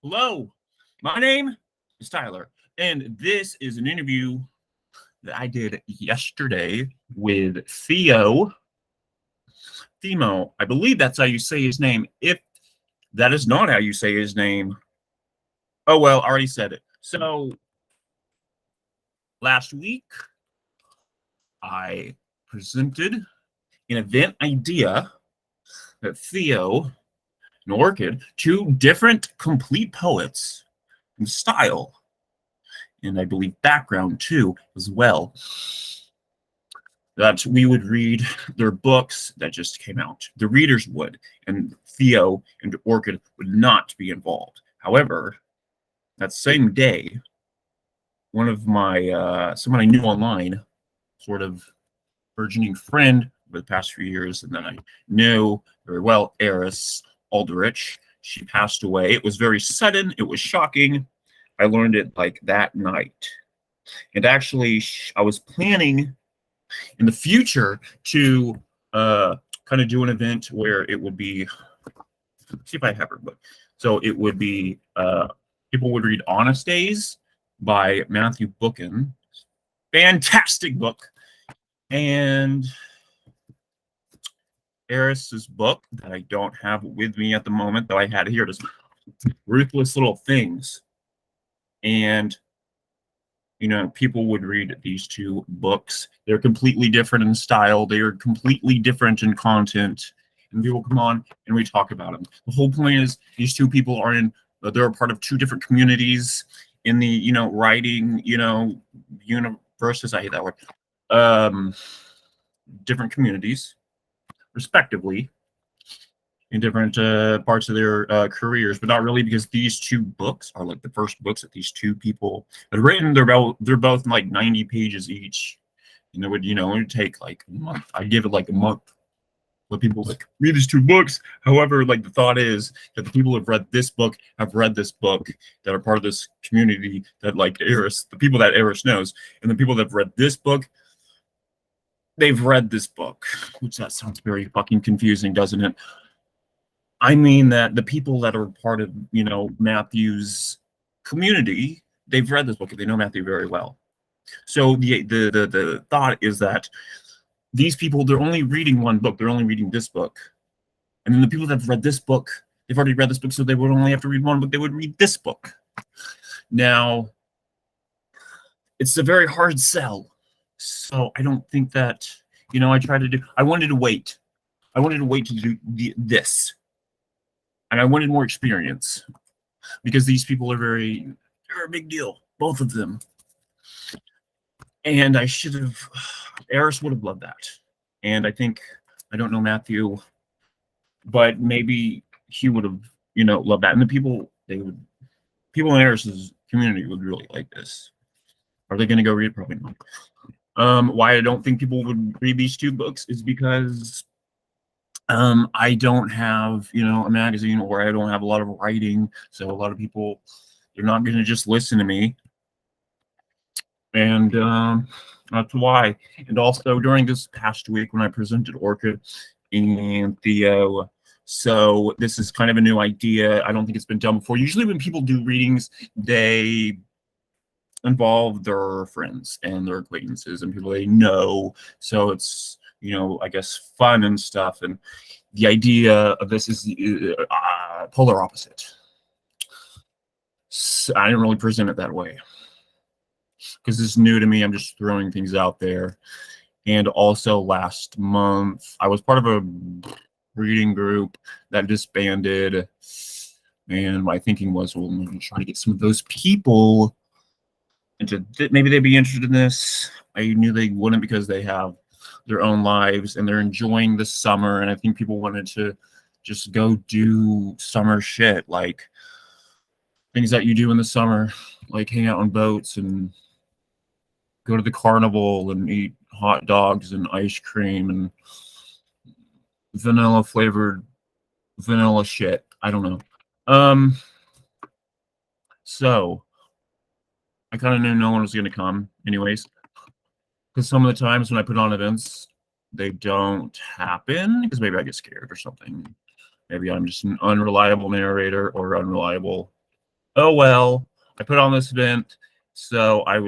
Hello, my name is Tyler, and this is an interview that I did yesterday with Theo Thimo. I believe that's how you say his name. If that is not how you say his name, oh well, I already said it. So last week, I presented an event idea that Theo and Orchid, two different complete poets in style, and I believe background too, as well, that we would read their books that just came out. The readers would, and Theo and Orchid would not be involved. However, that same day, one of my someone I knew online, sort of burgeoning friend over the past few years, and then I knew very well, Eris Aldrich. She passed away. It was very sudden. It was shocking. I learned it like that night. And actually, I was planning in the future to kind of do an event where it would be, see if I have her book. So it would be people would read Honest Days by Matthew Bookin. Fantastic book. And Eris's book that I don't have with me at the moment, though I had here, just Ruthless Little Things. And people would read these two books. They're completely different in style. They are completely different in content. And people come on and we talk about them. The whole point is these two people they're a part of two different communities in the, writing, universes. I hate that word. Different communities, respectively, in different parts of their careers, but not really, because these two books are like the first books that these two people had written. They're both like 90 pages each, and it would take like a month. I'd give it like a month. Let people like read these two books. However, like the thought is that the people who have read this book that are part of this community that like Eris, the people that Eris knows, and the people that have read this book, they've read this book, which that sounds very fucking confusing, doesn't it? I mean that the people that are part of, Matthew's community, they've read this book. They know Matthew very well. So the thought is that these people, they're only reading one book. They're only reading this book. And then the people that have read this book, they've already read this book, so they would only have to read one book. They would read this book. Now, it's a very hard sell. So I don't think that, I wanted to wait. I wanted to wait to do this. And I wanted more experience because these people they're a big deal, both of them. And Eris would have loved that. And I don't know Matthew, but maybe he would have, loved that. And the people in Eris's community would really like this. Are they going to go read it? Probably not. Why I don't think people would read these two books is because I don't have, a magazine, or I don't have a lot of writing. So a lot of people, they're not going to just listen to me. And that's why. And also during this past week when I presented Orchid and Theo, so this is kind of a new idea. I don't think it's been done before. Usually when people do readings, they involve their friends and their acquaintances and people they know. So it's, I guess fun and stuff. And the idea of this is polar opposite. So I didn't really present it that way because it's new to me. I'm just throwing things out there. And also last month, I was part of a reading group that disbanded. And my thinking was, well, I'm going to try to get some of those people into maybe they'd be interested in this. I knew they wouldn't because they have their own lives and they're enjoying the summer. And I think people wanted to just go do summer shit, like things that you do in the summer, like hang out on boats and go to the carnival and eat hot dogs and ice cream and vanilla flavored vanilla shit. I don't know. So I kind of knew no one was going to come anyways. Because some of the times when I put on events, they don't happen because maybe I get scared or something. Maybe I'm just an unreliable narrator or unreliable oh well, I put on this event, so I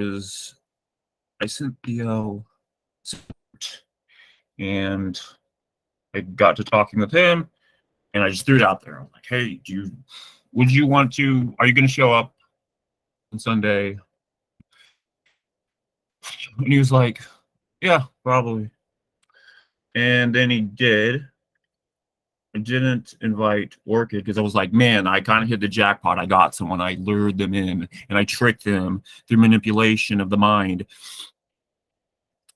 sent Theo, and I got to talking with him, and I just threw it out there. I'm like, hey, would you want to? Are you going to show up on Sunday? And he was like, yeah, probably. And then he did. I didn't invite Orchid because I was like, man, I kind of hit the jackpot. I got someone. I lured them in and I tricked them through manipulation of the mind.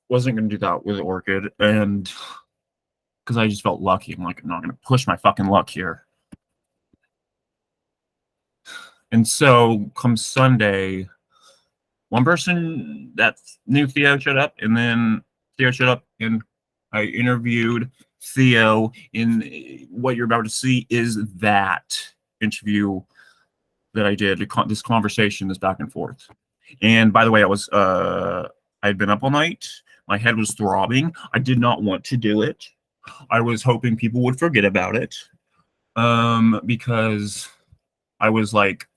Wasn't going to do that with Orchid. And because I just felt lucky. I'm like, I'm not going to push my fucking luck here. And so come Sunday, one person that knew Theo showed up, and then Theo showed up, and I interviewed Theo. In what you're about to see is that interview that I did. This conversation, this back and forth. And by the way, I'd been up all night. My head was throbbing. I did not want to do it. I was hoping people would forget about it, because I was like,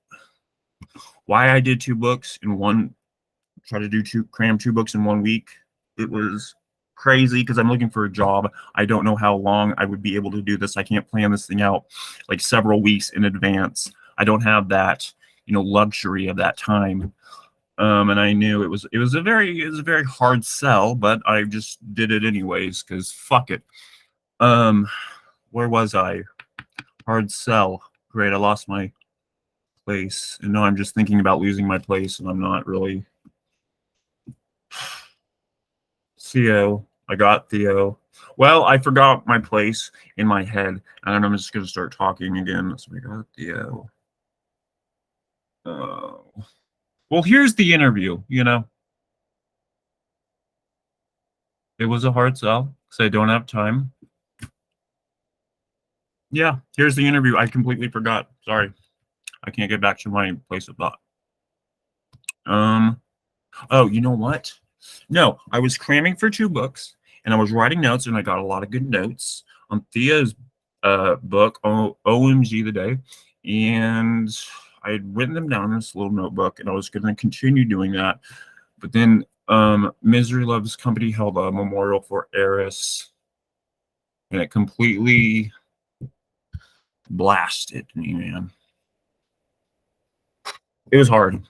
why I did 2 books in one, try to cram 2 books in 1 week. It was crazy because I'm looking for a job. I don't know how long I would be able to do this. I can't plan this thing out like several weeks in advance. I don't have that, luxury of that time. And I knew it was a very hard sell, but I just did it anyways because fuck it. Where was I? Hard sell. Great, I lost my place, and now I'm just thinking about losing my place, and I'm not really. Theo, I got Theo. Well, I forgot my place in my head, and I'm just gonna start talking again. So I got Theo. Well, here's the interview. It was a hard sell because I don't have time. Yeah, here's the interview. I completely forgot. Sorry, I can't get back to my place of thought. Oh, you know what? No, I was cramming for 2 books, and I was writing notes, and I got a lot of good notes on Thea's book, OMG the Day, and I had written them down in this little notebook, and I was going to continue doing that. But then Misery Loves Company held a memorial for Eris, and it completely blasted me, man. It was hard,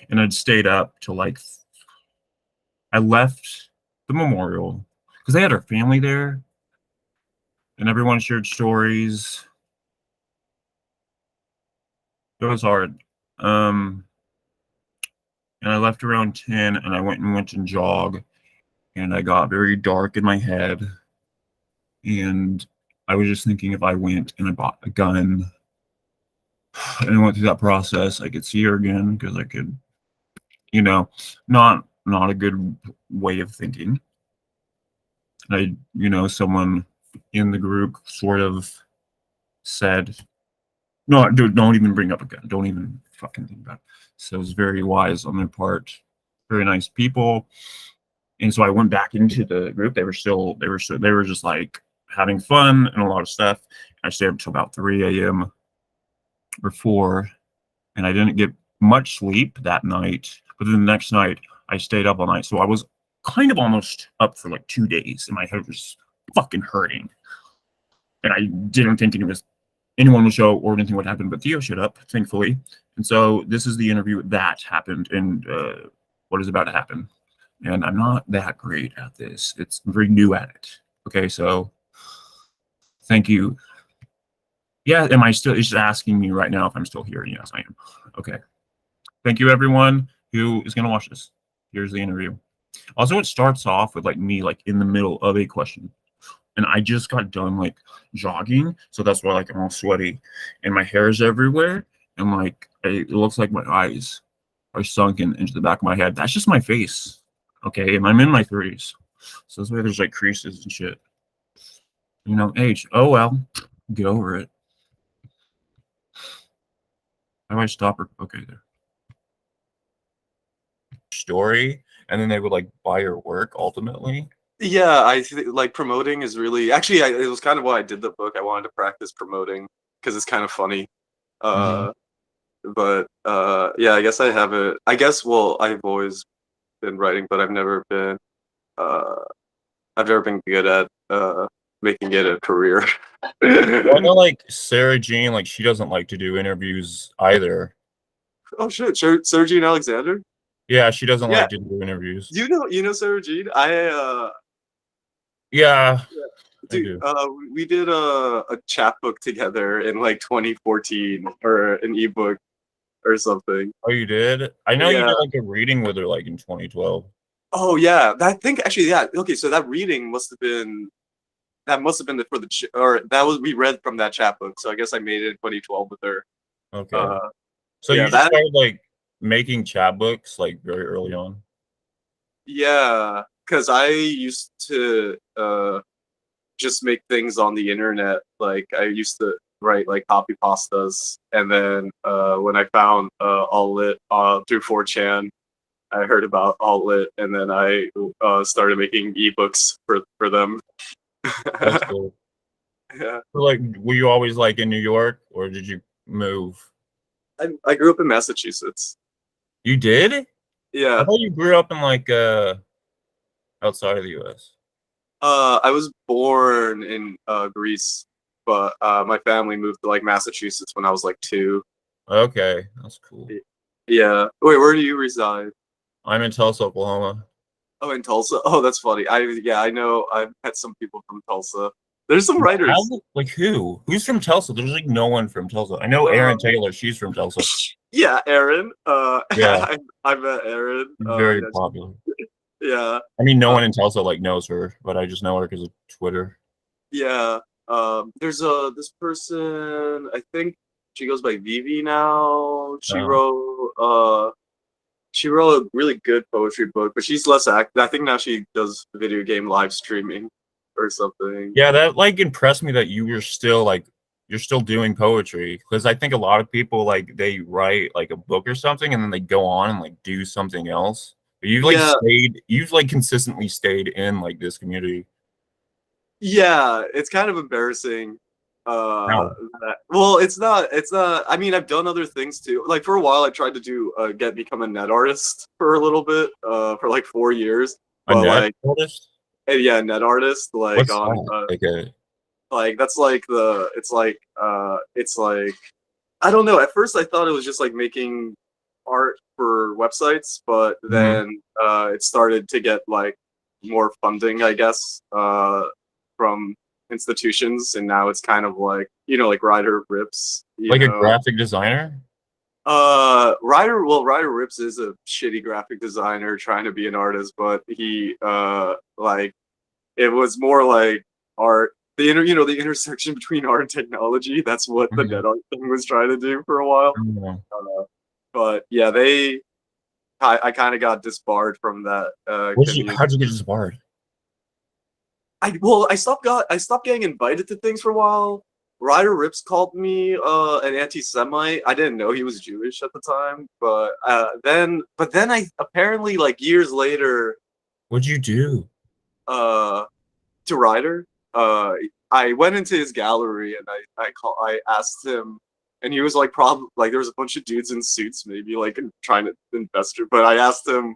and I'd stayed up till I left the memorial because they had her family there, and everyone shared stories. It was hard. And I left around 10, and I went and jog, and I got very dark in my head, and I was just thinking if I went and I bought a gun and I went through that process, I could see her again because I could, not a good way of thinking. Someone in the group sort of said, no, dude, don't even bring up a gun. Don't even fucking think about it. So it was very wise on their part. Very nice people. And so I went back into the group. They were just like having fun and a lot of stuff. I stayed up till about 3 a.m. or 4, and I didn't get much sleep that night. But then the next night, I stayed up all night. So I was kind of almost up for like 2 days, and my head was fucking hurting. And I didn't think anyone would show or anything would happen, but Theo showed up, thankfully. And so this is the interview that happened and what is about to happen. And I'm not that great at this. I'm very new at it. Okay, so thank you. Yeah, am I still? It's just asking me right now if I'm still here. Yes, I am. Okay. Thank you, everyone who is going to watch this. Here's the interview. Also, it starts off with me in the middle of a question. And I just got done jogging, so that's why I'm all sweaty, and my hair is everywhere, and it looks like my eyes are sunken into the back of my head. That's just my face, okay? And I'm in my 30s, so that's why there's creases and shit. Age. Oh well, get over it. How do I stop her? Okay, there. Story, and then they would buy your work ultimately. Yeah, I think promoting is really actually. It was kind of why I did the book. I wanted to practice promoting because it's kind of funny. but yeah, I guess I haven't. I guess well, I've always been writing, but uh I've never been good at making it a career. Well, I know like Sarah Jean, like she doesn't like to do interviews either. Oh shit, Sergey and Alexander. Yeah, she doesn't Yeah, like to do interviews. you know Sarah Jean. Yeah, Yeah. I Dude, do. we did a chapbook together in like 2014 or an ebook or something. Oh, you did? I know you Yeah. did like a reading with her like in 2012. Oh yeah. That thing actually, yeah. Okay, so that reading for the or that was we read from that chapbook. So I guess I made it in 2012 with her. Okay. Uh, So yeah, you just that started like making chapbooks like very early on. yeah, because I used to just make things on the internet. Like I used to write like copy pastas, and then when I found All Lit through 4chan, I heard about All Lit, and then I started making ebooks for them. That's cool. Yeah, So, like, were you always like in New York or did you move? I grew up in Massachusetts. You did? I Yeah, thought you grew up in like outside of the US. I was born in Greece, but my family moved to like Massachusetts when I was like 2. Okay, that's cool. Yeah. Wait, where do you reside? I'm in Tulsa, Oklahoma. Oh, in Tulsa. Oh, that's funny. I know. I've met some people from Tulsa. There's some writers. Like who? Who's from Tulsa? There's like no one from Tulsa. I know Uh, Erin Taylor. She's from Tulsa. yeah, Aaron. Yeah, I met Aaron. very Yeah, popular. yeah, I mean, no uh, one in Tulsa like knows her, but I just know her because of Twitter. yeah. There's this person. I think she goes by Vivi now. Oh. She wrote a really good poetry book, but she's less active. I think now she does video game live streaming or something. Yeah, that like impressed me that you were still like you're still doing poetry because I think a lot of people like they write like a book or something and then they go on and like do something else. But Yeah, you've like consistently stayed in like this community. yeah, it's kind of embarrassing. Now, Well, it's not. I mean, I've done other things too. Like for a while, I tried to do become a net artist for a little bit, for like 4 years. a But net like, artist? yeah, net artist, like What's on, that? Like a like that's like it's like I don't know. At first, I thought it was just like making art for websites, but Mhm. then it started to get like more funding, I guess, from institutions, and now it's kind of like like Ryder Rips, Like a graphic designer? Ryder Rips is a shitty graphic designer trying to be an artist, but he like it was more like art. The intersection between art and technology. That's what the Mhm. net art thing was trying to do for a while. Mhm. But yeah, I kind of got disbarred from that community. How'd you get this word? I stopped getting invited to things for a while. Ryder Rips called me an anti-Semite. I didn't know he was Jewish at the time, but then I apparently like years later What'd you do? uh to Ryder. Uh, I went into his gallery and I asked him, and he was like, probably like there was a bunch of dudes in suits, maybe like trying to invest. But I asked him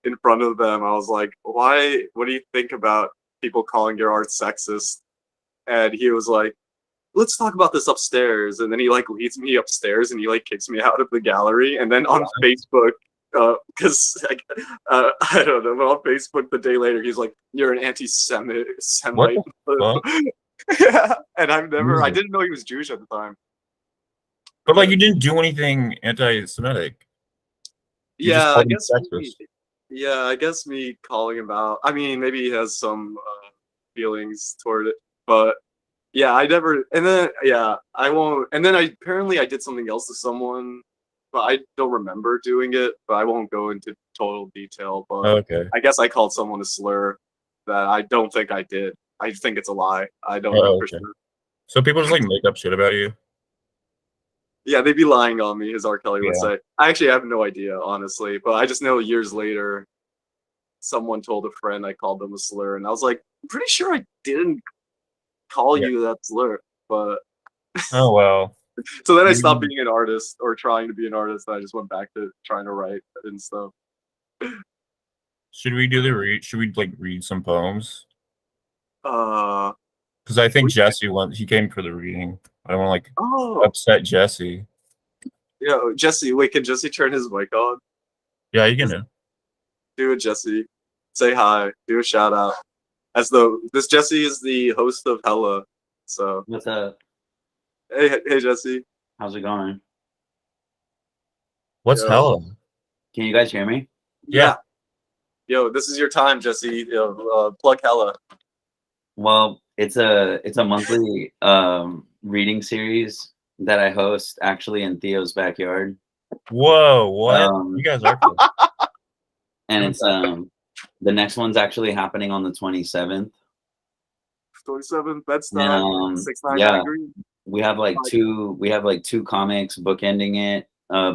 in front of them. I was like, why? What do you think about people calling your art sexist? And he was like, let's talk about this upstairs. And then he like leads me upstairs and he like kicks me out of the gallery. And then on Facebook, because like, I don't know, but on Facebook the day later he's like, "You're an anti-Semite." What Semite. the fuck? Yeah, and I Jesus. didn't know he was Jewish at the time. But like But you didn't do anything anti-Semitic. You just yeah, called him sexist. I guess me calling him out. I mean, maybe he has some feelings toward it, but yeah, I never. And then yeah, I won't. And then I did something else to someone, but I don't remember doing it. But I won't go into total detail. But Okay. I guess I called someone a slur that I don't think I did. I think it's a lie. I don't know Oh, for okay. sure. So people just like make up shit about you. Yeah, they'd be lying on me, as R. Kelly would Yeah. say. I actually have no idea, honestly, but I just know years later, someone told a friend I called them a slur, and I was like, I'm pretty sure I didn't call Yeah. you that slur, but Oh well. So then I stopped being an artist or trying to be an artist. And I just went back to trying to write and stuff. Should we do the read? Should we like read some poems? Uh, Because I think we, Jesse went. He came for the reading. I don't want to like oh, upset Jesse. yeah, Jesse. Wait, can Jesse turn his mic on? Yeah, you can do. Do it, Jesse. Say hi. Do a shout out. As though this Jesse is the host of Hella. So What's up? hey Jesse. How's it going? What's Yo. hella? Can you guys hear me? Yeah. Yo, this is your time, Jesse. Plug Hella. Well, it's a monthly reading series that I host actually in Theo's backyard. Whoa, what? Um, You guys are cool. And it's the next one's actually happening on the 27th. 27th, that's And, time. 699 yeah. Green. We have like two comics bookending it.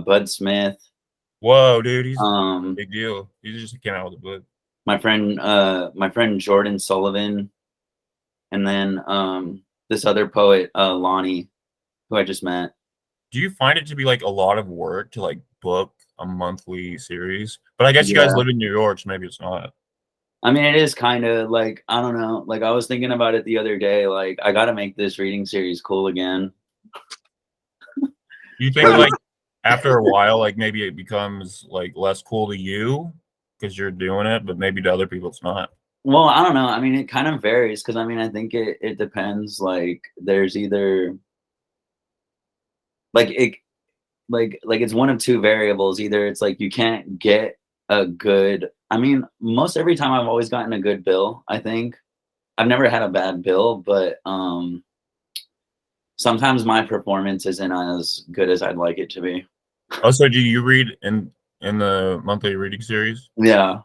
Bud Smith, Whoa, dude, he's a um, big deal. He just came out with a book. my friend Jordan Sullivan, and then this other poet, Lonnie, who I just met. Do you find it to be like a lot of work to like book a monthly series? But I guess you guys Yeah. live in New York, so maybe it's not. I mean, it is kind of like, I don't know. Like, I was thinking about it the other day. Like, I got to make this reading series cool again. You think like after a while, like maybe it becomes like less cool to you because you're doing it, but maybe to other people it's not. Well, I don't know. I mean, it kind of varies because I mean, I think it depends. Like, there's either like it's one of two variables. Either it's like you can't get a good. I mean, most every time I've always gotten a good bill. I think I've never had a bad bill, but sometimes my performance isn't as good as I'd like it to be. Also, do you read in the monthly reading series? Yeah.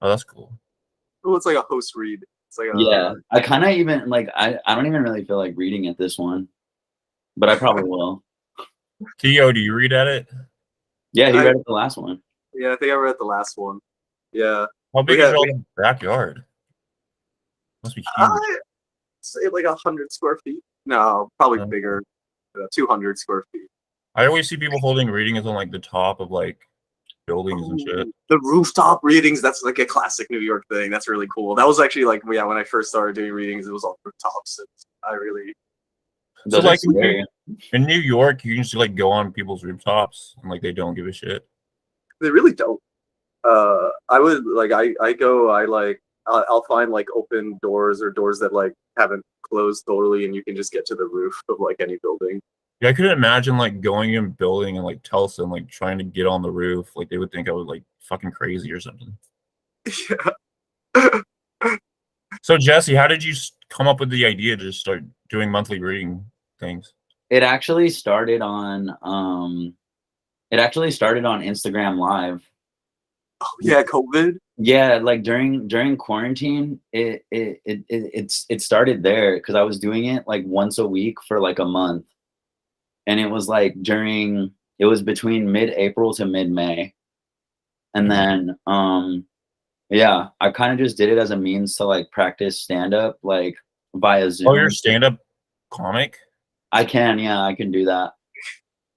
Oh, that's cool. Oh, it's like a host read. It's like a Yeah. I kind of even like I don't even really feel like reading at this one, but I probably will. Theo, do you read at it? Yeah, he read it the last one. Yeah, I think I read the last one. Yeah. How big We is got- your backyard? Must be huge. I say like 100 square feet. No, probably Yeah. bigger. 200 square feet. I always see people holding readings on like the top of like buildings and shit. The rooftop readings, that's like a classic New York thing. That's really cool. That was actually like, yeah, when I first started doing readings, it was on rooftops. And I really. So Those are like scary. in New York, you can just like go on people's rooftops and like they don't give a shit. They really don't. I would like, I'll find like open doors or doors that like haven't closed totally, and you can just get to the roof of like any building. Yeah, I couldn't imagine like going in building and like Tulsa and like trying to get on the roof. Like they would think I was like fucking crazy or something. Yeah. So Jesse, how did you come up with the idea to just start doing monthly reading things? It actually started on Instagram Live. Oh, yeah, COVID. Yeah, like during quarantine, it started there because I was doing it like once a week for like a month. And it was like it was between mid-April to mid-May. And then yeah, I kind of just did it as a means to like practice stand-up like via Zoom. Oh, you're a stand-up comic? I can do that.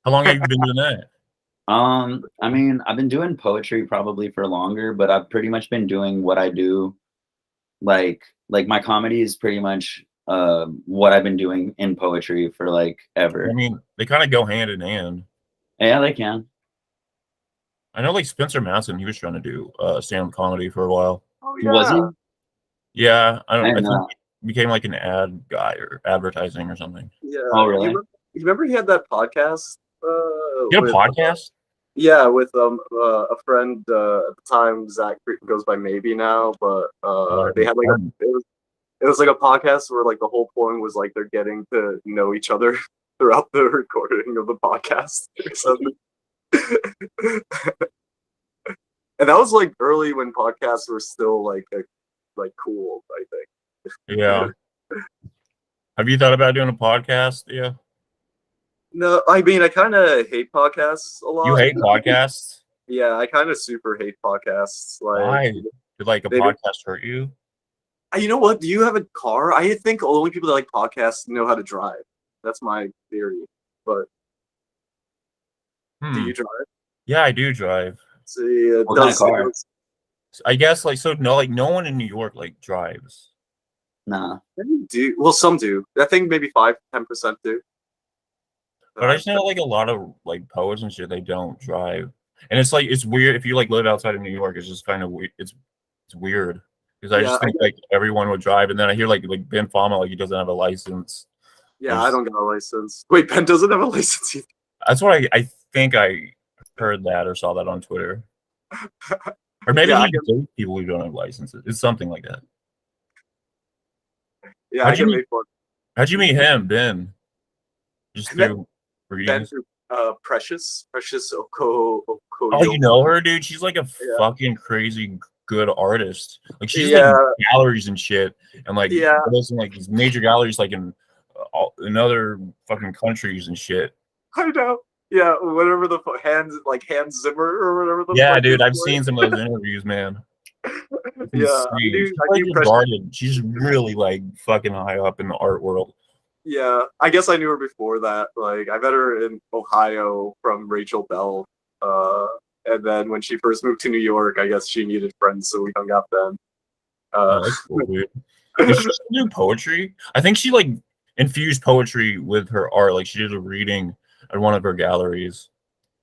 How long have you been doing that? I mean, I've been doing poetry probably for longer, but I've pretty much been doing what I do. Like my comedy is pretty much what I've been doing in poetry for like ever. I mean, they kind of go hand in hand. Yeah, they can. I know like Spencer Madsen, he was trying to do stand-up comedy for a while. Oh yeah. Was he? Yeah, I I think know. he became like an ad guy or advertising or something. Yeah. Oh, really? You remember he had that podcast? You had a with- podcast? Yeah, with a friend at the time. Zach goes by Maybe now, but they had like it was like a podcast where like the whole point was like they're getting to know each other throughout the recording of the podcast or something. And that was like early when podcasts were still like cool, I think. Yeah. Have you thought about doing a podcast? Yeah. No, I mean I kind of hate podcasts a lot. You hate podcasts? Yeah, I kind of super hate podcasts. Like, Why? Did like a They- podcast hurt you? You know what? Do you have a car? I think only people that like podcasts know how to drive. That's my theory. But Do Hmm. you drive? Yeah, I do drive. See, What kind of car? I guess like so no like no one in New York like drives. Nah. do well, some do. I think maybe 5-10% do. But I just know like a lot of like poets and shit they don't drive. And it's weird if you like live outside of New York, it's just kind of weird. It's weird. Because I Yeah, just think like everyone would drive and then I hear like Ben Fama like he doesn't have a license. yeah, I don't got a license. Wait, Ben doesn't have a license either. That's what I think I heard that or saw that on Twitter. Or maybe Yeah, he dates people who don't have licenses. It's something like that. yeah, I How'd you get meet made fun. how'd you meet him, Ben? Just I met through Ben readings? through Precious Oh, you Okoyo. know her, dude? She's like a Yeah, fucking crazy good artist. Like she's like yeah, in galleries and shit, and like yeah. goes in like these major galleries, like in other fucking countries and shit. I know. Yeah, whatever the Hans Zimmer or whatever the Yeah, fuck dude, is I've like. seen some of those interviews, man. It's Yeah, insane. She's I like knew Precious. regarded. She's really like fucking high up in the art world. Yeah, I guess I knew her before that. Like, I met her in Ohio from Rachel Bell. Uh, and then when she first moved to New York, I guess she needed friends, so we hung out then. Uh, Oh, that's cool, dude. Did she do poetry? I think she like infused poetry with her art. Like she did a reading at one of her galleries.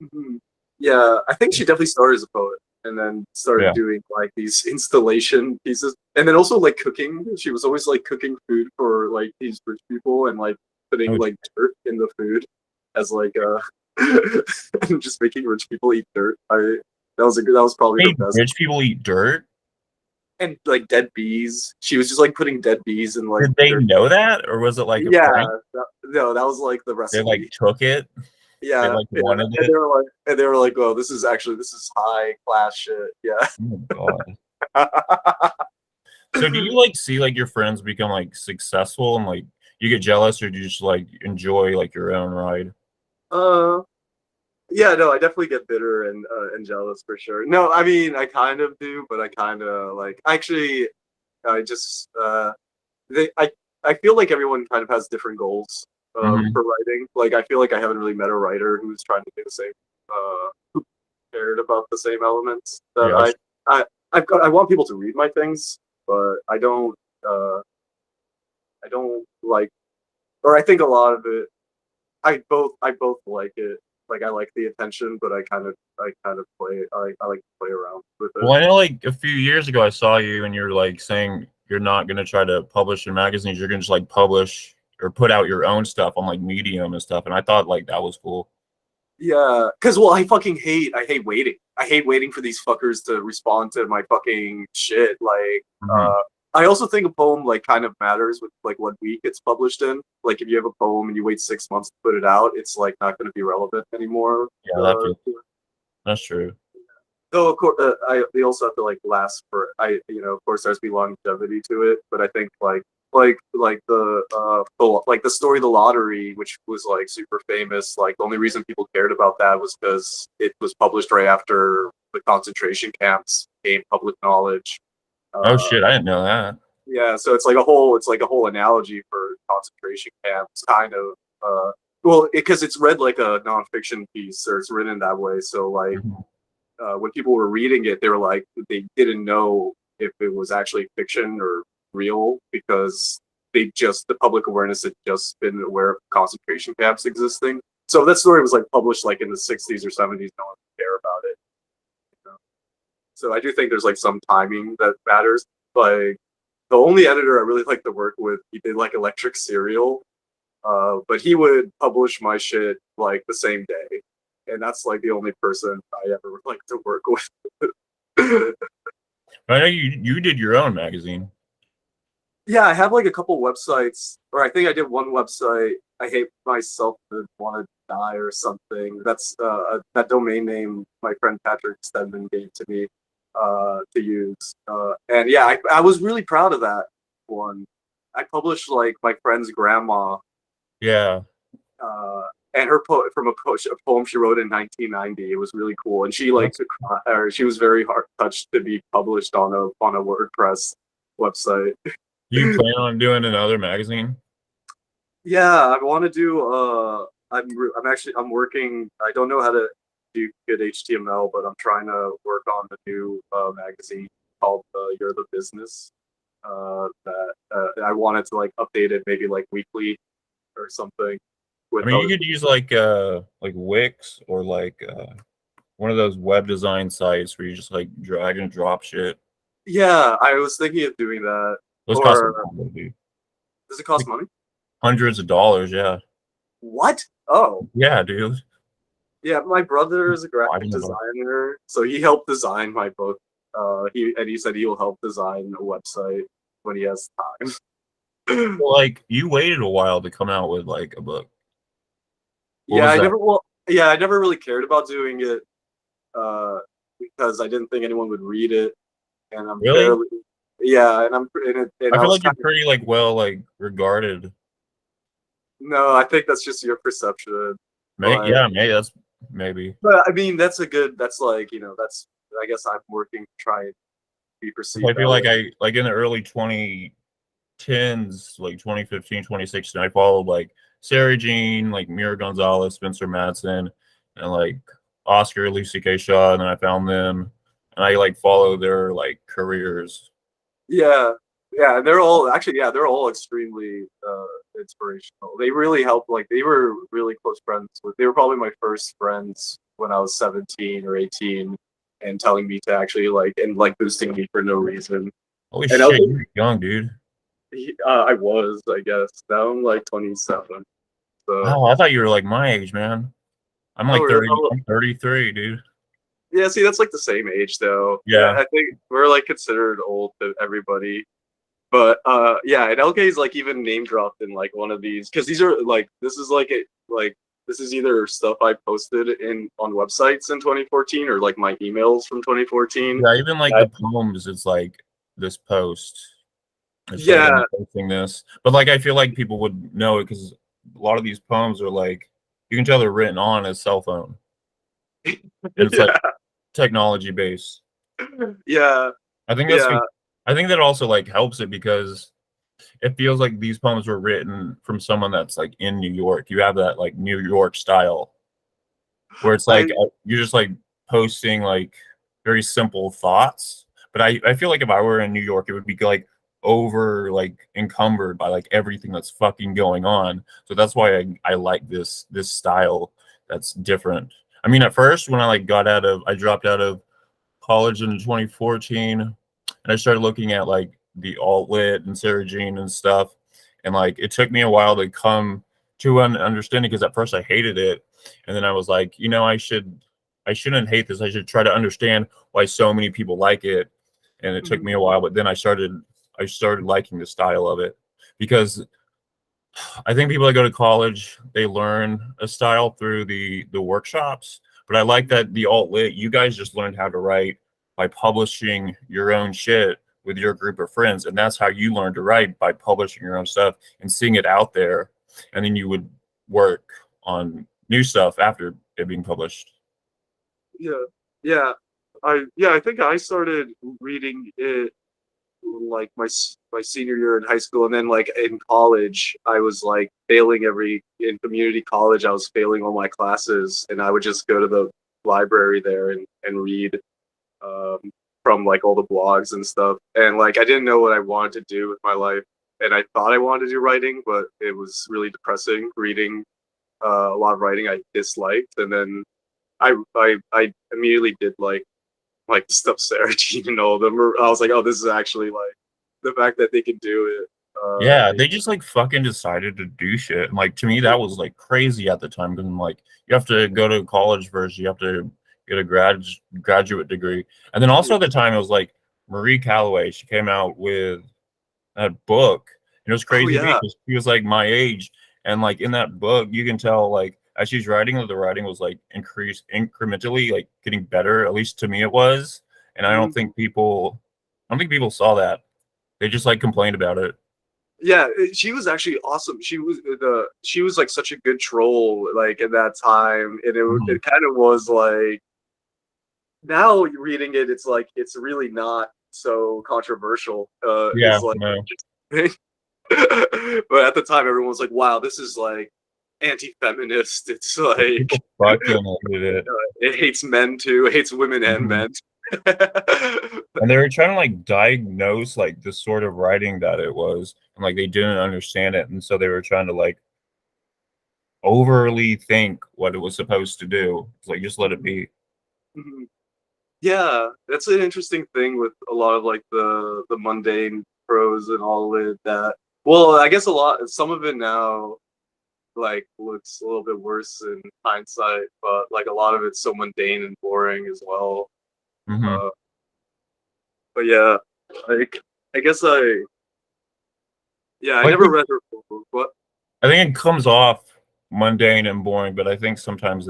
mhm. Yeah, I think she definitely started as a poet and then started Yeah. doing like these installation pieces. And then also like cooking. She was always like cooking food for like these rich people and like putting Oh, like dirt in the food as like and just making rich people eat dirt. That was probably her made best. rich people eat dirt? And like dead bees. She was just like putting dead bees in like Did they dirt. know that, or was it like a Yeah, prank? no, that was like the They like recipe. took it. They Yeah, like yeah, wanted and it. they were like, "Oh, this is high class shit." Yeah. Oh my god. So do you like see like your friends become like successful and like you get jealous, or do you just like enjoy like your own ride? uh, yeah, no, I definitely get bitter and jealous for sure. No, I mean, I kind of do, but I kind of like actually, I just they I feel like everyone kind of has different goals Hmm. for writing. Like I feel like I haven't really met a writer who's trying to do the same who cared about the same elements that Yeah. I want people to read my things, but uh I don't like, or I think a lot of it. I both like it. Like I like the attention, but I kind of play. I like to play around with it. Well, I know like a few years ago I saw you and you're like saying you're not gonna try to publish in magazines, you're gonna just like publish or put out your own stuff on like Medium and stuff. And I thought like that was cool. Yeah, because well, I hate waiting. I hate waiting for these fuckers to respond to my fucking shit. Like, Hmm. I also think a poem like kind of matters with like what week it's published in. Like, if you have a poem and you wait 6 months to put it out, it's like not going to be relevant anymore. Yeah, that's true. Though of course, they also have to like last for of course there has to be longevity to it. But I think like the story of the lottery, which was like super famous. Like the only reason people cared about that was because it was published right after the concentration camps became public knowledge. Oh Uh, shit, I didn't know that. yeah, so it's like a whole analogy for concentration camps, kind of. Because it's read like a nonfiction piece, or it's written that way. So like Mhm. when people were reading it, they were like, they didn't know if it was actually fiction or real because the public awareness had just been aware of concentration camps existing. So that story was like published like in the 60s or 70s. No one would care about it. You know? So I do think there's like some timing that matters. Like the only editor I really like to work with, he did like Electric Serial, but he would publish my shit like the same day, and that's like the only person I ever would like to work with. I know you did your own magazine. Yeah, I have like a couple websites, or I think I did one website. I hate myself to want to die or something. That's that domain name my friend Patrick Stedman gave to me to use. And yeah, I was really proud of that one. I published like my friend's grandma Yeah. uh, and her a poem she wrote in 1990. It was really cool, and she like That's or she was very heart touched to be published on a WordPress website. you plan on doing another magazine? Yeah, I want to do. I'm working. I don't know how to. do good HTML, but I'm trying to work on the new magazine called You're the Business. That I wanted to like update it maybe like weekly or something. I mean, you could use like Wix or like one of those web design sites where you just like drag and drop shit. Yeah, I was thinking of doing that. Those cost Or money, dude. does it cost Like money? hundreds of dollars, yeah. What? Oh, Yeah, dude. yeah. My brother is a graphic $500. designer, so he helped design my book. He said he will help design a website when he has time. Well, like you waited a while to come out with like a book. What Yeah, was I that? never. Well, yeah, I never really cared about doing it because I didn't think anyone would read it, and I'm Really? fairly. Yeah, and I I feel was like you're kind of. pretty like well like regarded. No, I think that's just your perception. But Yeah, maybe that's maybe. but I mean, that's a good. That's like that's. I guess I'm working to try and be perceived I feel that way. like I like in the early 2010s, like 2015, 2016, I followed like Sarah Jean, like Mira Gonzalez, Spencer Madsen, and like Oscar, Lee C.K. Shaw, and then I found them and I like follow their like careers. Yeah, yeah, they're all actually, yeah, they're all extremely inspirational. They really helped. Like they were really close friends with. They were probably my first friends when I was 17 or 18, and telling me to actually like boosting me for no reason. Holy And I was, shit, you're young, dude. I was, I guess. Now I'm like 27. So, Wow, I thought you were like my age, man. I'm oh, like really? 30, Oh, I'm 33, dude. yeah, see, that's like the same age though. Yeah, Yeah. I think we're like considered old to everybody. But yeah, and LK is like even name dropped in like one of these because these are like this is like it like this is either stuff I posted in on websites in 2014 or like my emails from 2014. Yeah, even like I, the poems, it's like this post. It's like yeah, I'm posting this, but like I feel like people would know it because a lot of these poems are like you can tell they're written on a cell phone, and it's like yeah, technology based. yeah, I think that's yeah. I think that also like helps it because it feels like these poems were written from someone that's like in New York. You have that like New York style where it's I like you're just like posting like very simple thoughts. But I feel like if I were in New York, it would be like over like encumbered by like everything that's fucking going on. So that's why I like this style that's different. I mean, at first when I like I dropped out of college in 2014, and I started looking at like the alt lit and Sarah Jean and stuff, and like it took me a while to come to an understanding because at first I hated it, and then I was like, I shouldn't hate this. I should try to understand why so many people like it, and it took Mhm. me a while, but then I started liking the style of it because I think people that go to college, they learn a style through the workshops. But I like that the alt lit, you guys just learned how to write by publishing your own shit with your group of friends. And that's how you learn to write, by publishing your own stuff and seeing it out there. And then you would work on new stuff after it being published. Yeah, yeah. I think I started reading it like my senior year in high school, and then like in college I was like failing every in community college. I was failing all my classes, and I would just go to the library there and read um, from like all the blogs and stuff. And like I didn't know what I wanted to do with my life, and I thought I wanted to do writing, but it was really depressing reading a lot of writing I disliked. And then I immediately did like the stuff Sarah Jean and all of them. I was like, oh, this is actually like the fact that they can do it. Yeah, they just like fucking decided to do shit. And like to me, that was like crazy at the time because I'm like, you have to go to college first, you have to get a graduate degree, and then also at the time it was like Marie Calloway. She came out with that book, and it was Oh crazy to me yeah, because she was like my age, and like in that book, you can tell like as she's writing, that the writing was like increased incrementally, like getting better. At least to me, it was, and I don't think people saw that. They just like complained about it. yeah. She was actually awesome. She was like such a good troll like in that time, and Mhm. it kind of was like now reading it, it's like it's really not so controversial. Yeah, Is like, no. but at the time, everyone was like, "Wow, this is like." anti-feminist. It's like People fucking hated it. it hates men too. It hates women and men. And they were trying to like diagnose like the sort of writing that it was, and like they didn't understand it, and so they were trying to like overly think what it was supposed to do. It's like just let it be. Mhm. Yeah, that's an interesting thing with a lot of like the mundane prose and all of it. That well, I guess some of it now like looks a little bit worse in hindsight, but like a lot of it's so mundane and boring as well. Hmm. Uh, but yeah, like I guess I Like never read her full book. What? I think it comes off mundane and boring, but I think sometimes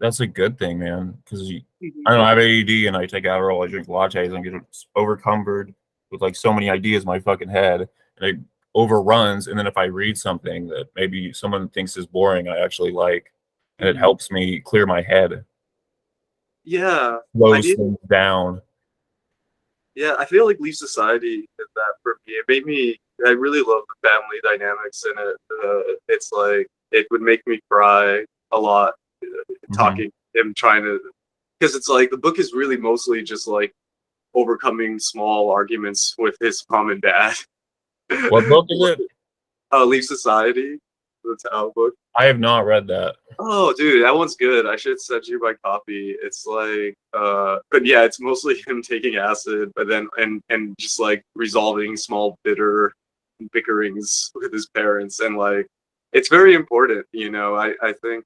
that's a good thing, man. Because I don't know, I have ADD and I take Adderall, I drink lattes, and get overcumbered with like so many ideas in my fucking head, and it overruns. And then if I read something that maybe someone thinks is boring, I actually like, and it helps me clear my head, Yeah, I slows did. things down. Yeah, I feel like Leaf Society did that for me. It made me. I really love the family dynamics in it. It's like it would make me cry a lot Mhm. talking him trying to because it's like the book is really mostly just like overcoming small arguments with his mom and dad. What book is it? Leaf Society, the Tao book. I have not read that. Oh, dude, that one's good. I should send you my copy. It's like, but yeah, it's mostly him taking acid, but then and just like resolving small bitter bickerings with his parents, and like, it's very important. I think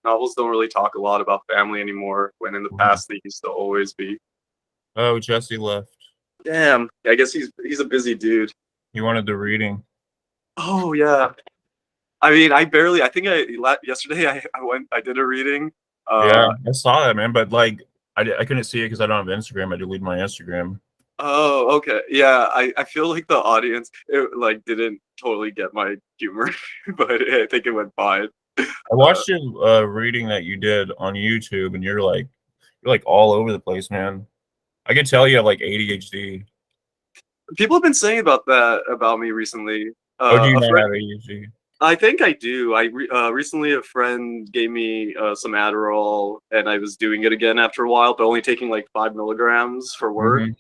novels don't really talk a lot about family anymore, when in the past they used to always be. Oh, Jesse left. Damn, I guess he's a busy dude. He wanted the reading. Oh yeah, I mean, I think yesterday I did a reading. Yeah, Uh, I saw that, man. But like, I couldn't see it because I don't have Instagram. I deleted my Instagram. Oh, okay. Yeah, I feel like the audience like didn't totally get my humor, but I think it went fine. I Uh, watched your reading that you did on YouTube, and you're like all over the place, man. I could tell you have like ADHD. People have been saying about that about me recently. Oh, do you A not friend, have ADHD? I think I do. Recently a friend gave me some Adderall, and I was doing it again after a while, but only taking like 5 milligrams for work. Mm-hmm.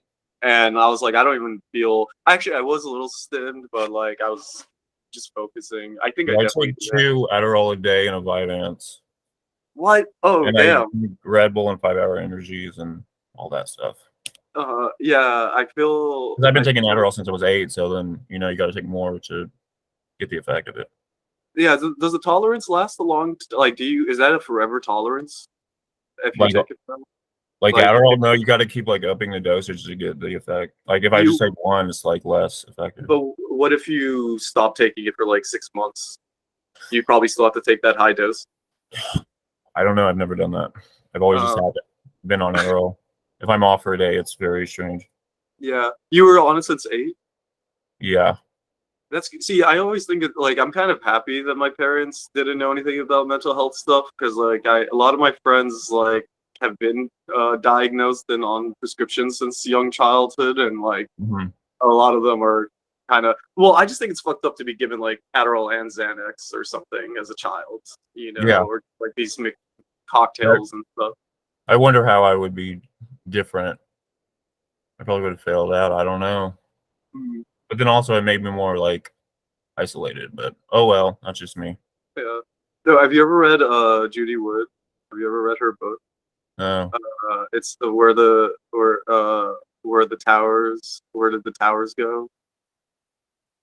And I was like, I don't even feel. Actually, I was a little stimmed, but like I was just focusing. I think I Yeah, I definitely take did that. 2 Adderall a day and a Vyvanse, What? Oh, and I damn. drink Red Bull and 5 Hour Energies and all that stuff. Yeah, I feel. Because I've been I taking feel. Adderall since I was 8, so then you got to take more to get the effect of it. Yeah. Does the tolerance last a long? Like, do you? Is that a forever tolerance if you Like take it? From, like like, Adderall, no, you got to keep like upping the dosage to get the effect. Like if I just you. take one, it's like less effective. But what if you stop taking it for like 6 months? You probably still have to take that high dose. I don't know. I've never done that. I've always just Uh, had it. Been on Adderall. If I'm off for a day, it's very strange. yeah. You were on it since 8. Yeah. That's see. I always think like I'm kind of happy that my parents didn't know anything about mental health stuff because like a lot of my friends like have been diagnosed and on prescriptions since young childhood, and like Hmm. a lot of them are kind of well. I just think it's fucked up to be given like Adderall and Xanax or something as a child, Yeah. or like these mixed I cocktails and stuff. I wonder how I would be different. I probably would have failed out. I don't know. Mm, But then also it made me more like isolated. But oh well, that's just me. yeah. So, have you ever read Judy Wood? Have you ever read her book? No, It's the where did the towers go?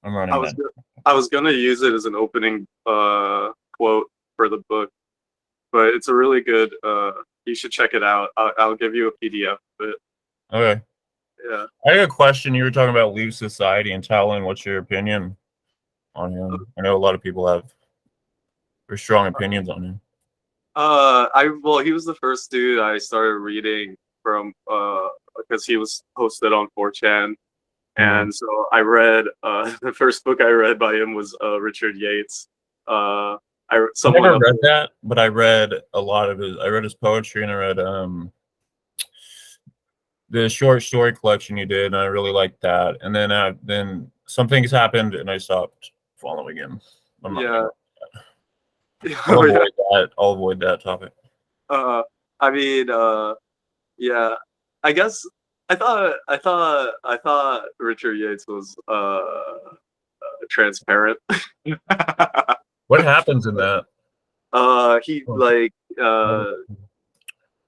I'm I running was that. go- I was gonna use it as an opening quote for the book, but it's a really good. You should check it out. I'll give you a PDF of it. Okay. Yeah. I had a question. You were talking about Leave Society and Talon. What's your opinion on him? I know a lot of people have very strong opinions on him. He was the first dude I started reading from because he was posted on 4chan. Hmm. And so I read the first book I read by him was Richard Yates. I Someone never of read that, but I read a lot of his. I read his poetry and I read the short story collection you did, and I really liked that. And then some things happened, and I stopped following him. I'm not Yeah. I'll Oh, yeah. avoid that. I'll avoid that topic. I mean, yeah. I guess I thought Richard Yates was transparent. What happens in that? He Oh, like I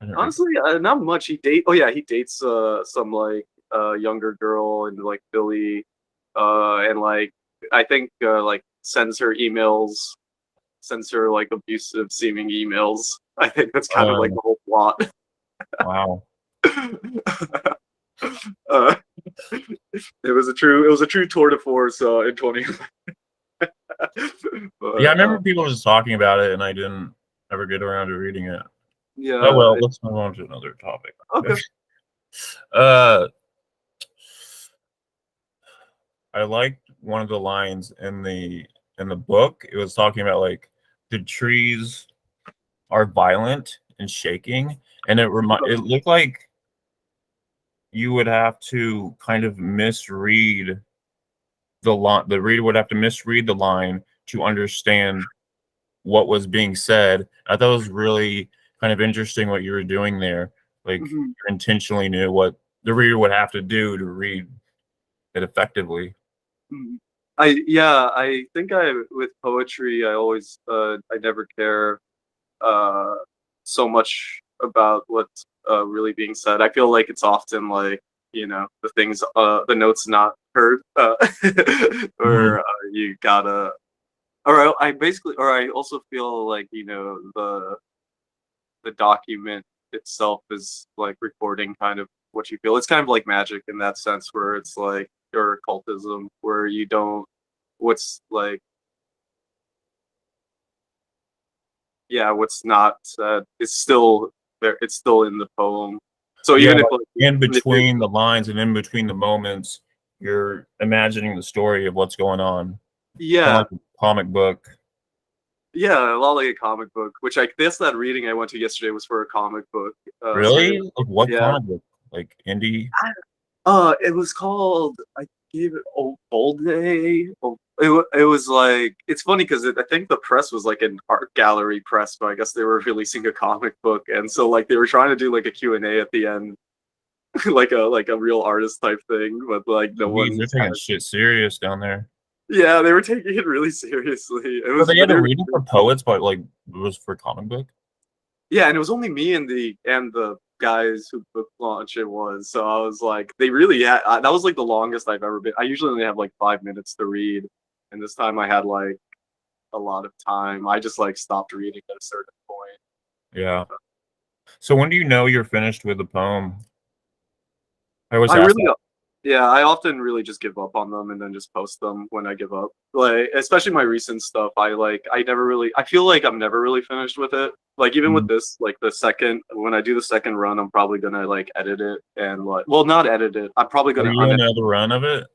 didn't read. honestly, not much. He dates some like younger girl in like Philly, and like I think like sends her like abusive seeming emails. I think that's kind of like the whole plot. Wow. uh, it was a true tour de force in 20. But, Yeah, I remember people just talking about it, and I didn't ever get around to reading it. yeah. Oh well, let's move on to another topic. Okay. uh, I liked one of the lines in the book. It was talking about like the trees are violent and shaking, and it looked like you would have to kind of misread the line. The reader would have to misread the line to understand what was being said. I thought it was really kind of interesting what you were doing there. Like Mhm. you intentionally knew what the reader would have to do to read it effectively. Mhm. I think I with poetry I always I never care uh so much about what's really being said. I feel like it's often like, the notes not heard, Mhm. or you gotta or I also feel like, the document itself is like recording kind of what you feel. It's kind of like magic in that sense where it's like or occultism where you don't what's like what's not said is still there. It's still in the poem. So Yeah, even if like like in even if it, between the lines and in between the moments, you're imagining the story of what's going on. Kind of yeah like a comic book. yeah a lot like a comic book, which I guess that reading I went to yesterday was for a comic book. Really? Like what Yeah. comic book? Like indie? It was called. I gave it Old Day. It was like it's funny because I think the press was like an art gallery press, but I guess they were releasing a comic book, and so like they were trying to do like a Q&A at the end, like a real artist type thing, but like no Geez, they're one's kind taking of shit serious down there. yeah, they were taking it really seriously. It So was they but had they a were reading for poets, but like it was for comic book. yeah, and it was only me and the guys who book launch it was. So I was like, they really had that was like the longest I've ever been. I usually only have like 5 minutes to read, and this time I had like a lot of time. I just like stopped reading at a certain point. Yeah. So when do you know you're finished with a poem? I always I ask really, that. yeah, I often really just give up on them and then just post them when I give up. Like, especially my recent stuff, I never really, I feel like I'm never really finished with it. Like, even with Mhm. this, like when I do the second run, I'm probably gonna like edit it and like, well, not edit it. I'm probably Are gonna you doing another run of it?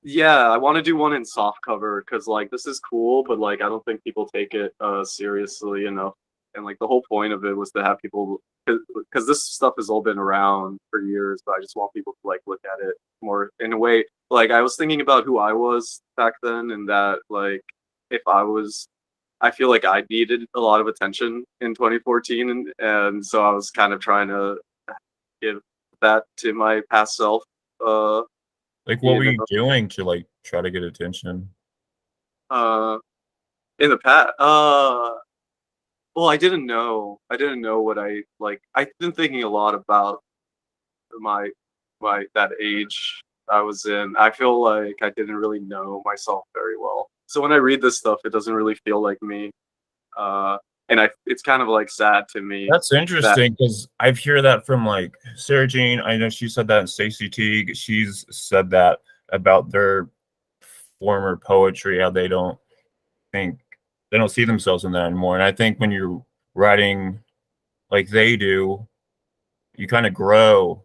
yeah, I want to do one in soft cover because like this is cool, but like I don't think people take it seriously enough. And like the whole point of it was to have people because this stuff has all been around for years, but I just want people to like look at it more in a way. Like I was thinking about who I was back then, and that like if I feel like I needed a lot of attention in 2014, and so I was kind of trying to give that to my past self. Uh, Like what you were know, you doing to like try to get attention? uh, in the past, well, I didn't know what I like. I've been thinking a lot about my that age I was in. I feel like I didn't really know myself very well. So when I read this stuff, it doesn't really feel like me. Uh, and it's kind of like sad to me That's that interesting because I've heard that from like Sarah Jane. I know she said that, and Stacey Teague. She's said that about their former poetry, how think they don't see themselves in that anymore. And I think when you're writing like they do, you kind of grow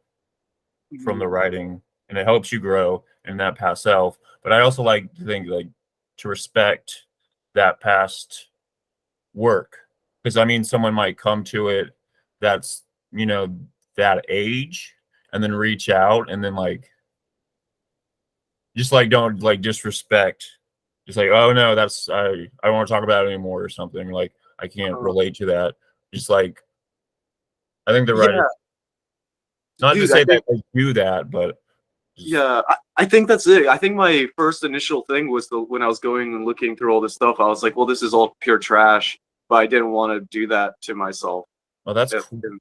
from Mhm. the writing, and it helps you grow in that past self. But I also like to think like to respect that past work, because I mean someone might come to it that's you know that age and then reach out and then like just like don't like disrespect Just like, oh no, that's I don't want to talk about it anymore or something. Like I can't Uh, relate to that. Just like I think the writers, yeah, not to dude. I say that think they do that, but just yeah, I think that's it. I think my first initial thing was when I was going and looking through all this stuff, I was like, well, this is all pure trash. But I didn't want to do that to myself. oh, that's And- cool. and,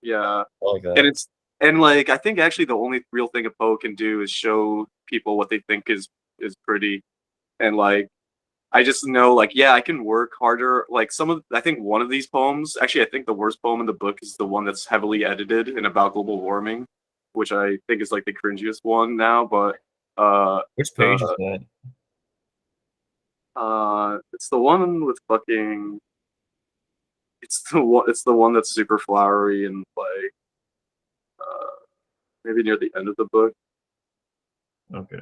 yeah, I like and that. it's and like I think actually the only real thing a poet can do is show people what they think is pretty. And like I just know like yeah, I can work harder. Like I think one of these poems, actually I think the worst poem in the book is the one that's heavily edited and about global warming, which I think is like the cringiest one now, but uh Which page is uh that? it's the one with fucking it's the one that's super flowery and like maybe near the end of the book. Okay.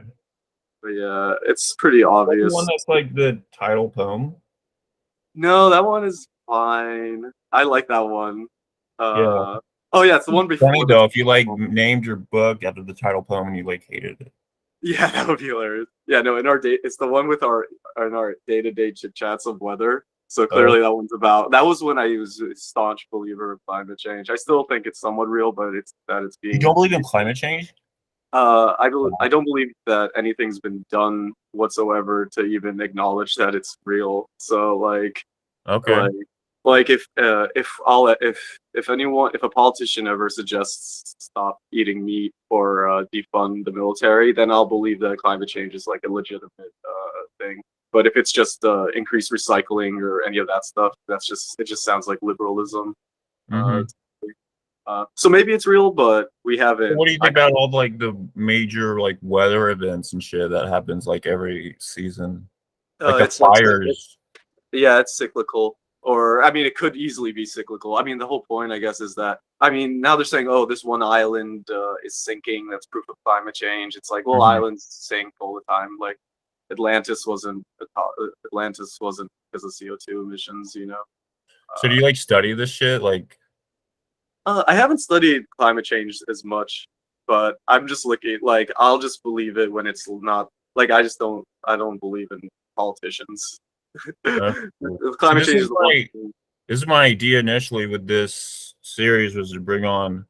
But yeah, it's pretty That's the one obvious. that's like the title poem. No, that one is fine. I like that one. Yeah. Oh yeah, it's the one Funny before the though, if you like title. named your book after the title poem and you like hated it. Yeah, that would be hilarious. Yeah, no, in our date, it's the one with our in our day-to-day chit chats of weather. So Oh, clearly, that one's about. That was when I was a staunch believer of climate change. I still think it's somewhat real, but it's you don't being. believe in climate change? I don't believe that anything's been done whatsoever to even acknowledge that it's real. So Okay. like like if a politician ever suggests stop eating meat or defund the military, then I'll believe that climate change is like a legitimate thing. But if it's just increased recycling or any of that stuff, it just sounds like liberalism. Uh, Mm-hmm. so maybe it's real, but we haven't. What do you think about all like the major like weather events and shit that happens like every season? Like the It's like fires. yeah, it's cyclical. Or I mean, it could easily be cyclical. I mean, the whole point, I guess, is that I mean, now they're saying, oh, this one island is sinking. That's proof of climate change. It's like, well, Mhm. islands sink all the time. Like Atlantis wasn't because of CO2 emissions. You know. So do you like study this shit? Like I haven't studied climate change as much, but I'm just looking. Like, I'll just believe it when it's not. Like, I just don't. I don't believe in politicians. cool. See, Climate change is the one thing. this is my idea initially with this series was to bring on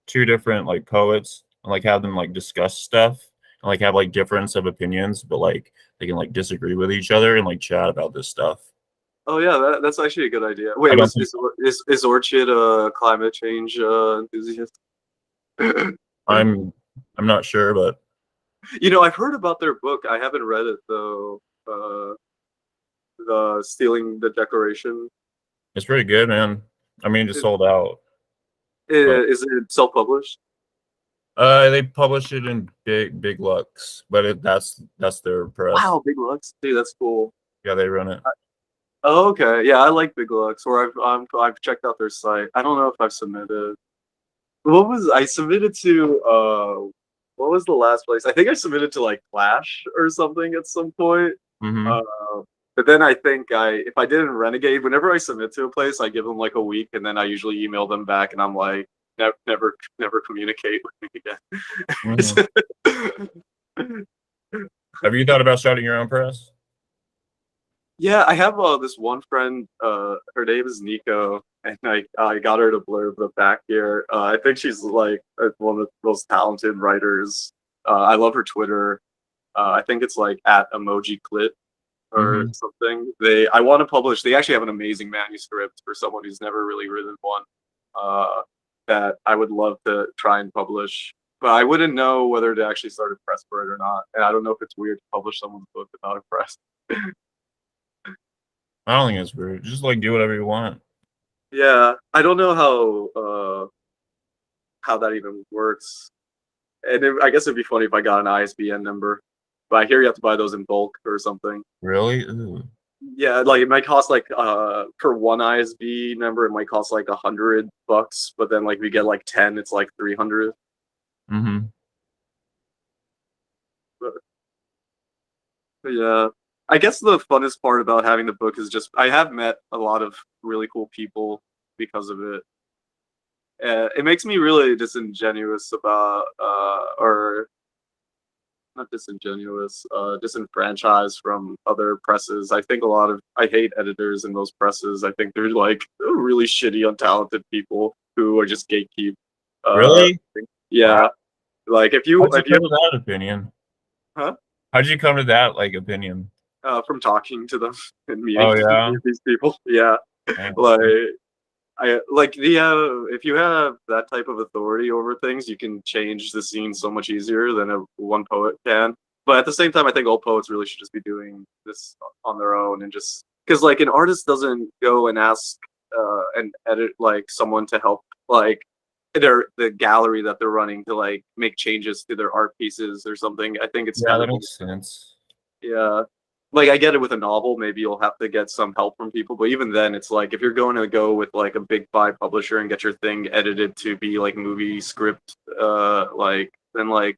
two different like poets and like have them like discuss stuff and like have like difference of opinions, but like they can like disagree with each other and like chat about this stuff. Oh yeah, that's actually a good idea. I Wait, don't was think is Orchid a climate change enthusiast? I'm I'm not sure, but You know, I've heard about their book. I haven't read it though. The Stealing the Decoration. it's pretty good, man. I mean, it just Is, sold out, but is it self-published? they published it in Big Lux, but that's their press. Wow, Big Lux, dude, that's cool. Yeah, they run it. Oh, okay, yeah, I like Big Lux. Or I've checked out their site. I don't know if I've submitted. What was I submitted to? What was the last place? I think I submitted to like Clash or something at some point. Hmm. Uh, but then I think if I didn't Renegade, whenever I submit to a place, I give them like a week, and then I usually email them back, and I'm like, never communicate with Hmm. me again. Have you thought about starting your own press? Yeah, I have this one friend. Her name is Nico, and I got her to blurb the back here. I think she's like one of the most talented writers. I love her Twitter. I think it's like at emoji clit or Hmm. something. I want to publish. They actually have an amazing manuscript for someone who's never really written one. Uh, that I would love to try and publish, but I wouldn't know whether to actually start a press for it or not. And I don't know if it's weird to publish someone's book without a press. I don't think it's weird. Just like do whatever you want. Yeah, I don't know how that even works. And I guess it'd be funny if I got an ISBN number, but I hear you have to buy those in bulk or something. Really? Ooh. Yeah, like it might cost like for one ISB number, it might cost like $100, but then like if you get like 10, it's like 300. Hmm. But, but yeah, I guess the funnest part about having the book is just I have met a lot of really cool people because of it. It makes me really disingenuous about or not disingenuous, disenfranchised from other presses. I think I hate editors in those presses. I think they're like really shitty, untalented people who are just gatekeep. Really? Yeah, like How'd you come to that opinion? huh? How'd you come to that like opinion? From talking to them and Oh meeting yeah. these people. Yeah, Dang. like I like if you have that type of authority over things, you can change the scene so much easier than one poet can. But at the same time, I think all poets really should just be doing this on their own and just because like an artist doesn't go and ask and edit like someone to help like the gallery that they're running to like make changes to their art pieces or something. I think it's Yeah, kind that of makes sense. yeah. Like I get it with a novel, maybe you'll have to get some help from people, but even then it's like if you're going to go with like a big five publisher and get your thing edited to be like movie script like then like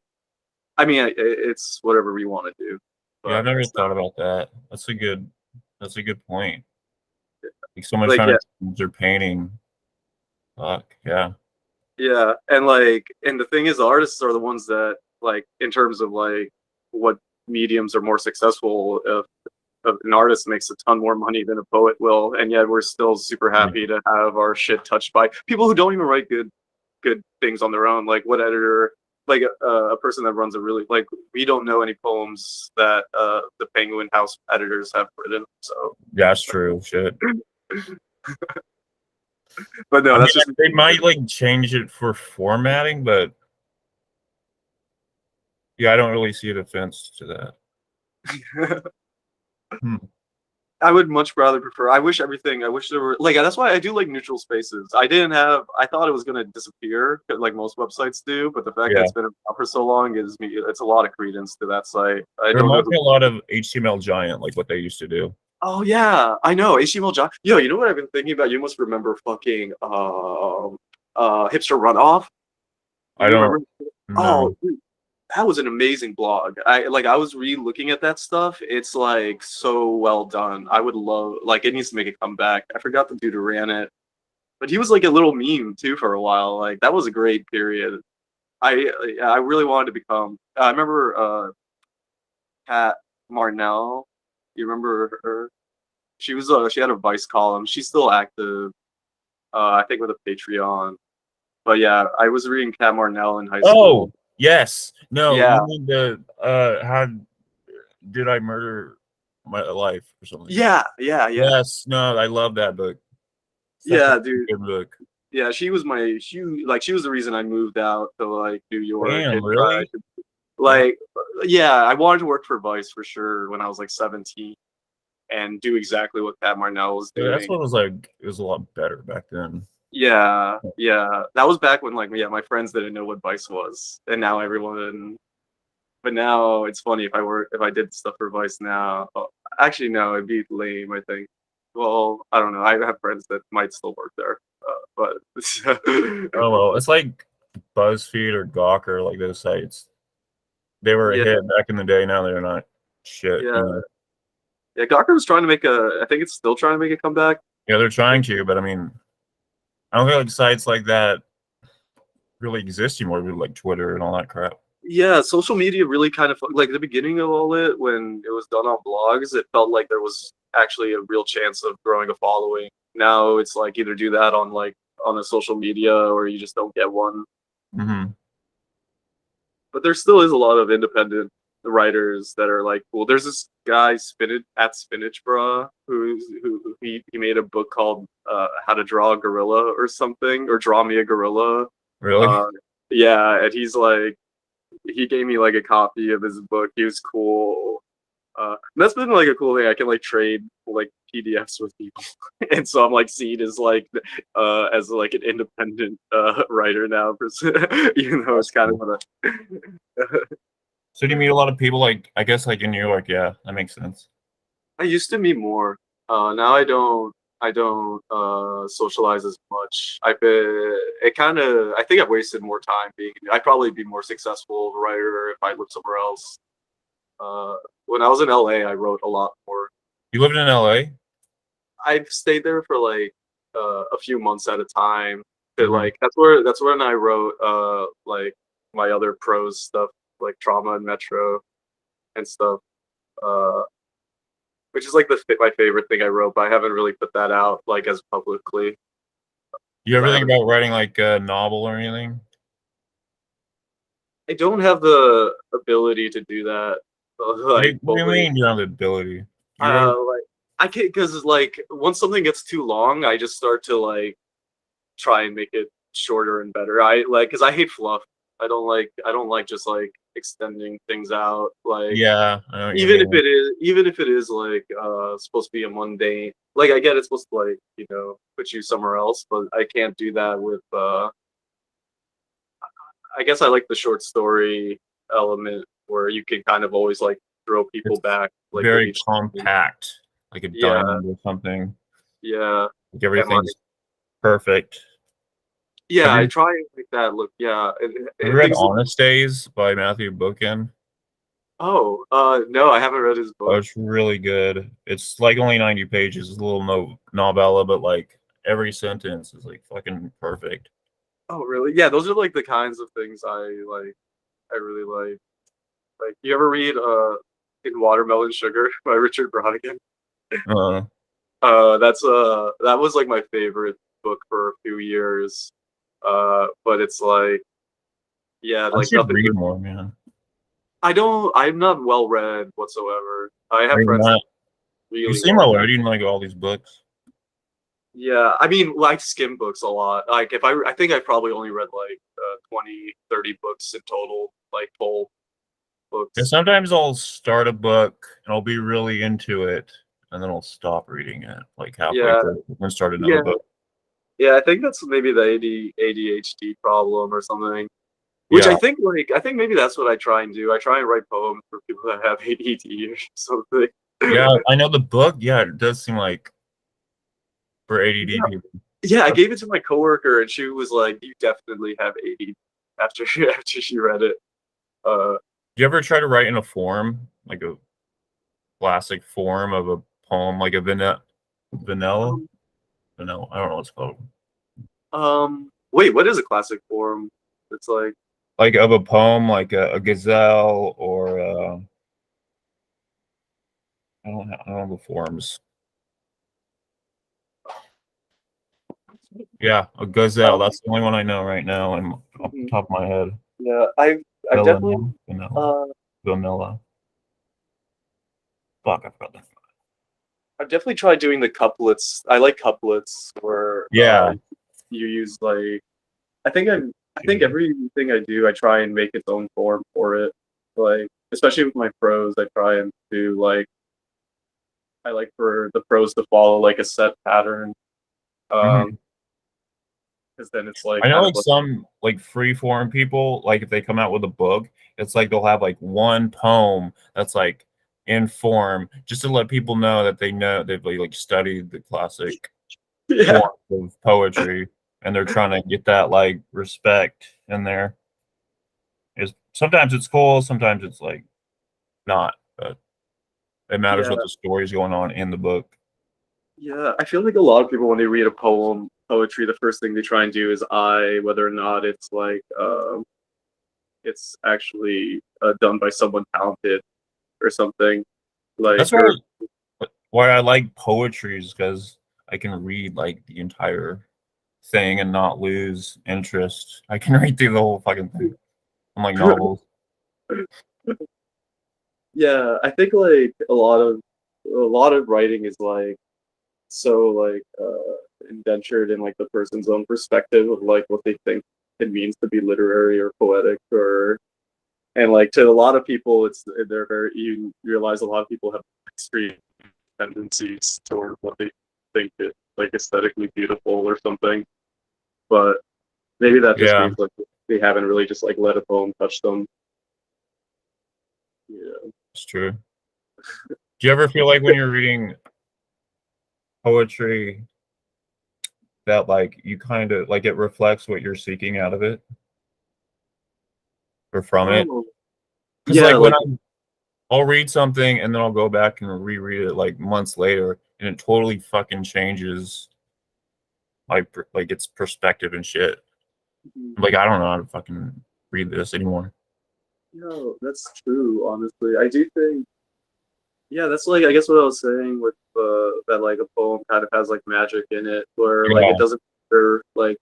I mean it's whatever we want to do. Yeah, I've But never it's thought not about that. That's a good point. Like someone like trying yeah, to change their painting. Fuck, yeah. yeah. And like and the thing is the artists are the ones that like in terms of like what mediums are more successful an artist makes a ton more money than a poet will, and yet we're still super happy to have our shit touched by people who don't even write good things on their own. Like what editor, like a person that runs a really like we don't know any poems that the Penguin House editors have written. So, Yeah, that's true. Shit. but no, I mean, that's just they might like change it for formatting, but yeah, I don't really see a defense to that. Hmm. I would much rather prefer. I wish everything. I wish there were like that's why I do like neutral spaces. I didn't have. I thought it was gonna disappear like most websites do, but the fact that Yeah. it's been around for so long gives me it's a lot of credence to that site. I There don't know reminds who. me a lot of HTML Giant, like what they used to do. Oh yeah, I know HTML John. Yo, you know what I've been thinking about? You must remember fucking hipster runoff. I You don't remember? Oh, know. dude, that was an amazing blog. I was re-looking at that stuff. It's like so well done. I would love like it needs to make a comeback. I forgot the dude who ran it, but he was like a little meme too for a while. Like that was a great period. I really wanted to become. I remember Kat Marnell. You remember her? She had a Vice column. She's still active. I think with a Patreon. But yeah, I was reading Kat Marnell in high school. Oh, yes. No, Yeah, you mean the how did I murder my life or something? yeah. Yes, no, I love that book. Such a Yeah, dude. good book. Yeah, she was the reason I moved out to like New York Damn, and tried really? to Damn. like yeah, I wanted to work for Vice for sure when I was like 17 and do exactly what Pat Marnell was Yeah, that's doing. what it was like. It was a lot better back then. Yeah, yeah. That was back when like yeah, my friends didn't know what Vice was. And now everyone but now it's funny if I did stuff for Vice now. Oh, actually no, it'd be lame, I think. Well, I don't know. I have friends that might still work there. But Oh well, it's like BuzzFeed or Gawker, like those sites. They were a yeah, hit back in the day. Now they're not shit. yeah. Yeah, Gawker was trying to make I think it's still trying to make a comeback. Yeah, they're trying to, but I mean, I don't think like sites like that really exist anymore, with like Twitter and all that crap. Yeah, social media really kind of like the beginning of all it when it was done on blogs, it felt like there was actually a real chance of growing a following. Now it's like either do that on like on a social media or you just don't get one. Mm-hmm. But there still is a lot of independent writers that are like cool. There's this guy Spinach Bra he made a book called How to Draw a Gorilla or something or Draw Me a Gorilla. Really? Uh, yeah, and he's like he gave me like a copy of his book. He was cool. That's been like a cool thing. I can like trade like PDFs with people, and so I'm like seen as like an independent writer now. Even though That's it's kind cool. of a So do you meet a lot of people like I guess like in New York? Yeah, that makes sense. I used to meet more. Now I don't. I don't socialize as much. I've been. It kind of. I think I've wasted more time being. I'd probably be more successful writer if I lived somewhere else. Uh, when I was in LA, I wrote a lot more. You lived in LA? I've stayed there for like a few months at a time. But Mm-hmm. like that's when I wrote like my other prose stuff like Trauma and Metro. and stuff. Uh, which is like my favorite thing I wrote, but I haven't really put that out like as publicly. You 'Cause ever think about writing like a novel or anything? I don't have the ability to do that. Like What do you fully. mean you don't have the ability? You wrote, Like I can't, because like once something gets too long, I just start to like try and make it shorter and better. I like because I hate fluff. I don't like just like extending things out. Like yeah, I know what you mean. even if it is like supposed to be a mundane, like I get it's supposed to like, put you somewhere else, but I can't do that with I guess I like the short story element where you can kind of always like throw people It's back like with very each thing. compact, like a Yeah, diamond or something. yeah. Like And like everything's perfect. yeah, Have I you try and make that look, yeah. have you read Honest Days by Matthew Buchan? Oh, no, I haven't read his Oh, book. it's really good. It's like only 90 pages. It's a little novella, but like every sentence is like fucking perfect. Oh, really? Yeah, those are like the kinds of things I like. I really like. Like, you ever read "In Watermelon Sugar" by Richard Brodigan? Uh, That was like my favorite book for a few years. But it's like, yeah, I like should nothing. read more, man. I don't. I'm not well read whatsoever. I Are have you friends that not? are You really seem well well read. reading like all these books. Yeah, I mean, like skim books a lot. Like if I think I probably only read like 20, 30 books in total, like full And books. sometimes I'll start a book and I'll be really into it, and then I'll stop reading it like halfway Yeah, through and start another yeah, book. yeah. I think that's maybe the ADHD problem or something. Which Yeah, I think maybe that's what I try and do. I try and write poems for people that have ADD or something. yeah. I know the book. Yeah, it does seem like for ADD Yeah, people. yeah. I Do gave it to my coworker, and she was like, "You definitely have ADD." After she read it. Uh, you ever try to write in a form, like a classic form of a poem, like a vanilla? um, Vanilla. I don't know what it's called. Wait, what is a classic form? It's like, Like of a poem, like a gazelle or I don't know the forms. Yeah, a gazelle. um, That's the only one I know right now, and off the mhm. top of my head. Yeah, I've definitely, Vanilla, vanilla, uh, vanilla. Fuck, I forgot that. I've definitely tried doing the couplets. I like couplets where Yeah, you use like, I think everything I do, I try and make its own form for it. Like, especially with my prose, I try and do like, I like for the prose to follow like a set pattern. Um, mhm. because then it's like I know kind of like like, some like free form people, like if they come out with a book, it's like they'll have like one poem that's like in form, just to let people know that they know they've like studied the classic yeah, form of poetry, and they're trying to get that like respect in there. Is sometimes it's cool, sometimes it's like not, but it matters yeah. what the story's going on in the book. Yeah, I feel like a lot of people when they read a poetry, the first thing they try and do is whether or not it's like it's actually done by someone talented or something. Like That's or why I like poetry is because I can read like the entire thing and not lose interest. I can read through the whole fucking thing. Unlike novels. yeah, I think like a lot of writing is like so like indentured in like the person's own perspective of like what they think it means to be literary or poetic or and like to a lot of people they're very you realize a lot of people have extreme tendencies toward what they think is like aesthetically beautiful or something, but maybe that just Yeah, means like they haven't really just like let a poem touch them. Yeah. it's true. Do you ever feel like when you're reading poetry that like you kind of like it reflects what you're seeking out of it or from it? Oh, Because yeah, like when like I'll read something and then I'll go back and reread it like months later, and it totally fucking changes like its perspective and shit. Like I don't know how to fucking read this anymore. No, that's true. Honestly, I do think. Yeah, that's like I guess what I was saying with that like a poem kind of has like magic in it, where like Yeah. it doesn't matter like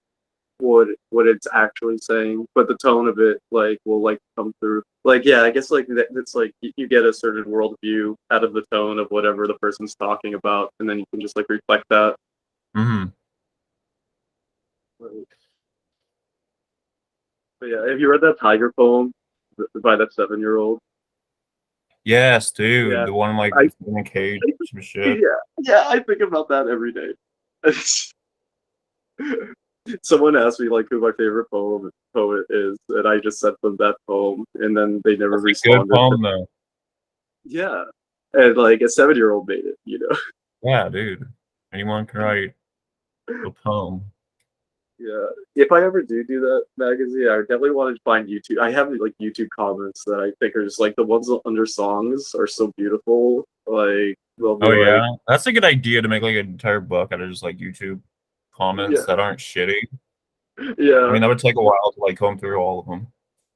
what it's actually saying, but the tone of it like will like come through. Like yeah, I guess like it's like you get a certain worldview out of the tone of whatever the person's talking about, and then you can just like reflect that. Hmm. But yeah, have you read that tiger poem by that 7-year-old? Yes, dude. Yeah, The one like I in a cage, some shit. yeah yeah I think about that every day. Someone asked me like who my favorite poet is, and I just sent them that poem, and then they never That's a good responded. poem though. Yeah, and like a 7-year-old made it, you know. Yeah, dude. Anyone can write a poem. Yeah, if I ever do that magazine, I definitely want to find YouTube. I have like YouTube comments that I think are just like the ones under songs are so beautiful. Like they'll be Oh like, yeah, that's a good idea to make like an entire book out of just like YouTube comments yeah, that aren't shitty. I yeah, mean, that would take a while to like comb through all of them.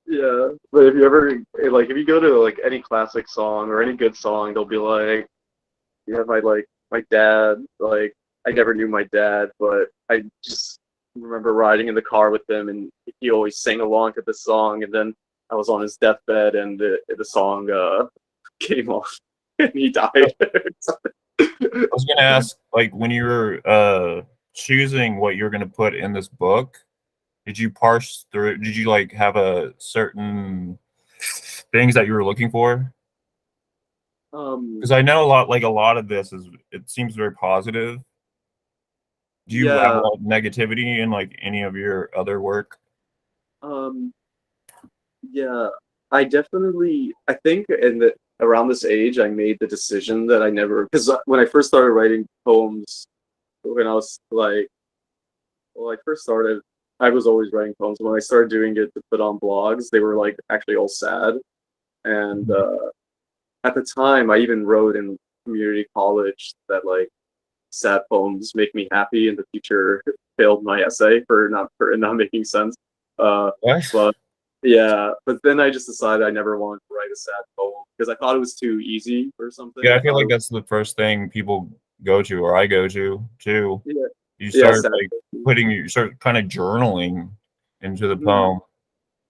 yeah. But if you ever like, if you go to like any classic song or any good song, they'll be like, yeah, my dad, like I never knew my dad, but I just remember riding in the car with him, and he always sang along to the song. And then I was on his deathbed, and the song came on, and he I died. was gonna ask, like, when you were choosing what you're gonna put in this book, did you parse through? Did you like have a certain things that you were looking for? um, Because I know a lot of this is it seems very positive. Do you have a yeah, lot of negativity in like any of your other work? um, yeah. I definitely, I think, in the around this age, I made the decision that I never, because when I first started writing poems, when I was like well, I first started, I was always writing poems. When I started doing it to put on blogs, they were like actually all sad. And Mhm. at the time, I even wrote in community college that like sad poems make me happy, and the teacher failed my essay for it not making sense. What? But yeah, but then I just decided I never wanted to write a sad poem because I thought it was too easy or something. Yeah, I I feel thought it like was that's the first thing people go to, or I go to too. yeah, You yeah, start sad. like you start kind of journaling into the Mhm. poem. I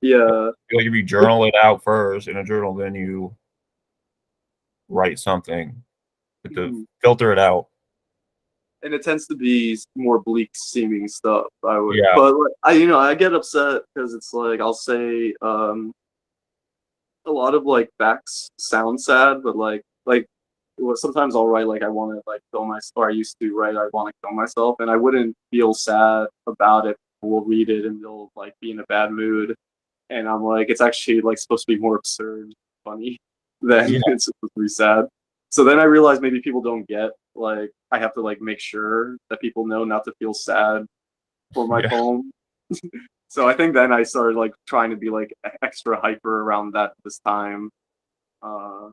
Yeah, feel like if you journal it out first in a journal, then you write something. But to mhm. filter it out. And it tends to be more bleak seeming stuff. I would, Yeah. but like, I get upset because it's like I'll say a lot of like facts sound sad, but sometimes I'll write like I want to like kill myself, or I used to write I want to kill myself, and I wouldn't feel sad about it. People will read it and they'll like be in a bad mood, and I'm like it's actually like supposed to be more absurd, funny than Yeah. it's supposed to be sad. So then I realized maybe people don't get like I have to like make sure that people know not to feel sad for my Yeah. poem. So I think then I started like trying to be like extra hyper around that this time, uh,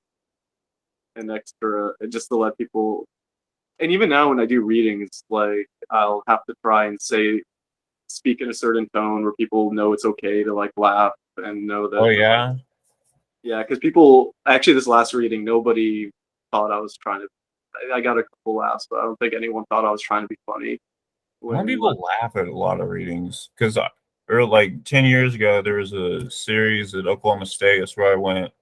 and extra just to let people. And even now when I do readings, like I'll have to try and say speak in a certain tone where people know it's okay to like laugh and know Oh that yeah. yeah, because people actually this last reading nobody thought I was trying to. I got a couple laughs, but I don't think anyone thought I was trying to be funny A lot of when like people laugh at a lot of readings because, or like 10 years ago, there was a series at Oklahoma State. That's where I went. And,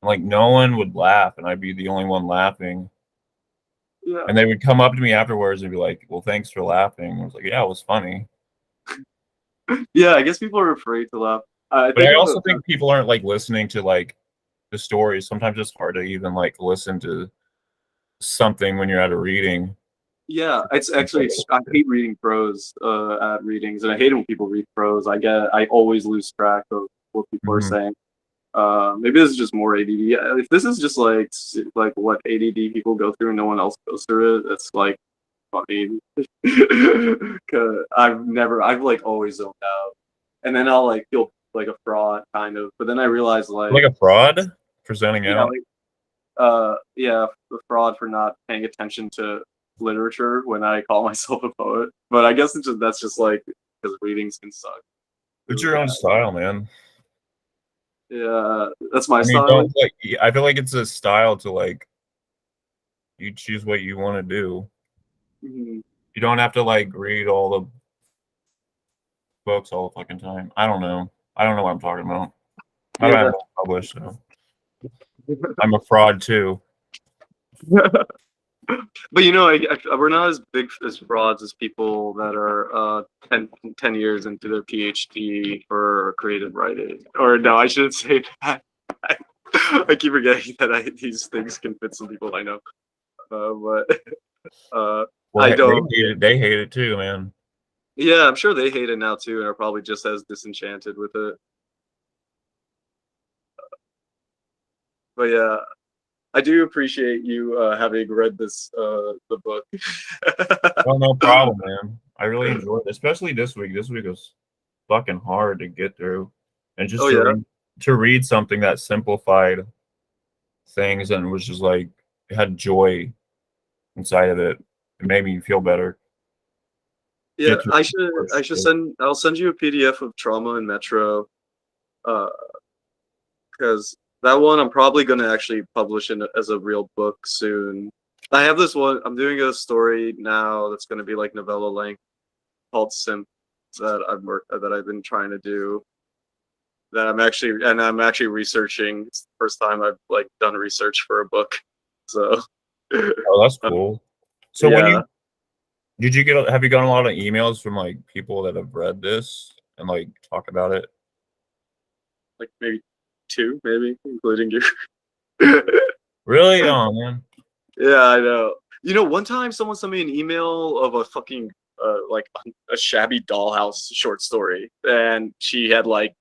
like no one would laugh, and I'd be the only one laughing. yeah And they would come up to me afterwards and be like, "Well, thanks for laughing." I was like, "Yeah, it was funny." yeah I guess people are afraid to laugh. I But think I of also the think people aren't like listening to like the stories. Sometimes it's hard to even like listen to something when you're at a reading. yeah, it's actually I hate reading prose at readings, and I hate it when people read prose. I always lose track of what people are Mhm. saying. Maybe this is just more ADD. If this is just like what ADD people go through and no one else goes through it, it's like funny. 'Cause I've like always zoned out, and then I'll like feel like a fraud kind of. But then I realize Like like a fraud for zoning yeah, out. like yeah, the fraud for not paying attention to literature when I call myself a poet. But I guess that's just, like because readings can suck It's really your own bad. style, man. Yeah, that's my I mean, style. don't like. I feel like it's a style to like. You choose what you want to do. Mhm. You don't have to like read all the books all the fucking time. I don't know. I don't know what I'm talking about. I Yeah, don't have one published, so I'm a fraud too. but you know, we're not as big as frauds as people that are 10 years into their PhD for creative writing. Or no, I shouldn't say that. I keep forgetting that these things can fit some people I know. But Well, I they don't. hate it. They hate it too, man. Yeah, I'm sure they hate it now too, and are probably just as disenchanted with it. But yeah, I do appreciate you having read the book. Oh, no problem, man. I really enjoyed it, especially this week. This week was fucking hard to get through, and just Oh yeah, to read something that simplified things and was just like it had joy inside of it. It made me feel better. yeah. Get through I should shit. send. I'll send you a PDF of Trauma and Metro, because that one I'm probably gonna actually publish as a real book soon. I have this one. I'm doing a story now that's gonna be like novella length called Simp that I've been trying to do. That I'm actually researching. It's the first time I've like done research for a book. So Oh, that's cool. So when yeah, you did you get have you gotten a lot of emails from like people that have read this and like talk about it? like maybe two, maybe including you. Really? Oh man. Yeah, I know. You know, one time someone sent me an email of a fucking like a shabby dollhouse short story, and she had like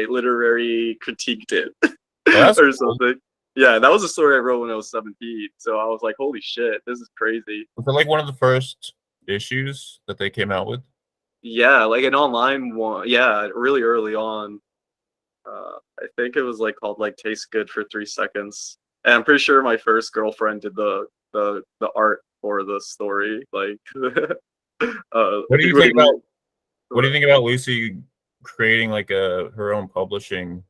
literary critiqued it Oh, that's or cool. something. Yeah, that was a story I wrote when I was 17. So I was like, holy shit, this is crazy. Was it like one of the first issues that they came out with? Yeah, like an online one. Yeah, really early on. I think it was like called like "Taste Good for 3 Seconds," and I'm pretty sure my first girlfriend did the art for the story. Like, What do you people think about what do what? you think about Lucy creating like a her own publishing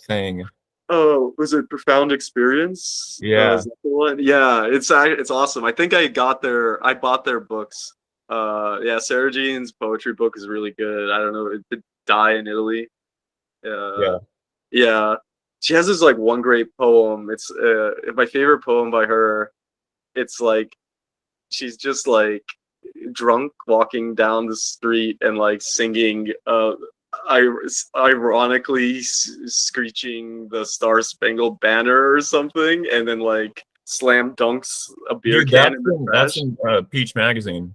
thing? Oh, was it Profound Experience? Yeah. Is that the one? Yeah, it's awesome. I think I bought their books. Yeah, Sarah Jean's poetry book is really good. I don't know, it did Die in Italy. Yeah. Yeah, she has this like one great poem. It's my favorite poem by her. It's like she's just like drunk walking down the street and like singing ironically screeching the Star Spangled Banner or something, and then like slam dunks a beer Dude, can in the that's trash. in Peach magazine.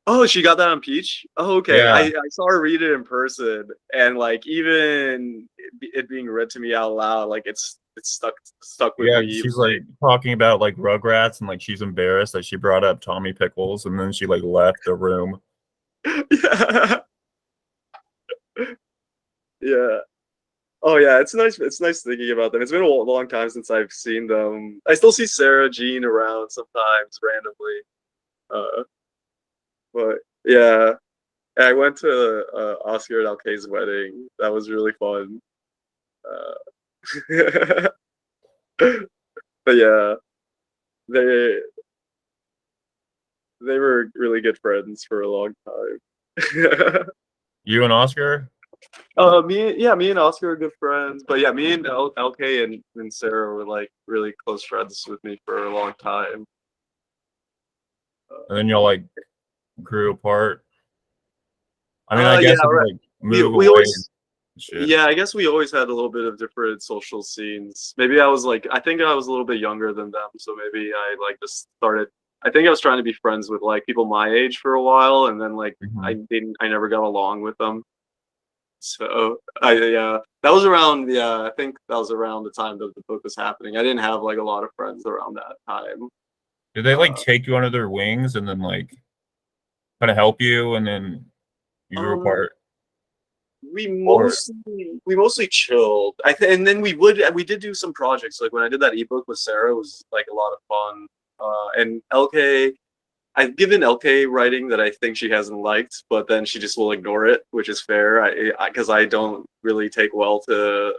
Oh, she got that on Peach? Oh, okay. Yeah. I saw her read it in person, and like even it being read to me out loud, like it's stuck with Yeah, me. she's like talking about like Rugrats and like she's embarrassed that she brought up Tommy Pickles and then she like left the room. Yeah, yeah. Oh yeah, it's nice. It's nice thinking about them. It's been a long time since I've seen them. I still see Sarah Jean around sometimes randomly. Uh, but yeah, I went to Oscar and Alkay's wedding. That was really fun. Uh, but yeah, they they were really good friends for a long time. You and Oscar? Me and Oscar are good friends, but yeah, me and LK and Sarah were like really close friends with me for a long time. And then y'all like grew apart. I mean, I Yeah, guess if you right. like move We away and always shit. Yeah, I guess we always had a little bit of different social scenes. Maybe I think I was a little bit younger than them, so maybe I like just started. I think I was trying to be friends with like people my age for a while, and then like Mhm. I never got along with them. So I yeah, that was around I think that was around the time that the book was happening. I didn't have like a lot of friends around that time. Did they like Uh, take you under their wings and then like kind of help you and then you grew um, apart? we Or mostly chilled. And then we did do some projects. Like when I did that ebook with Sarah, it was like a lot of fun. And LK I've given LK writing that I think she hasn't liked, but then she just will ignore it, which is fair. Because I don't really take well to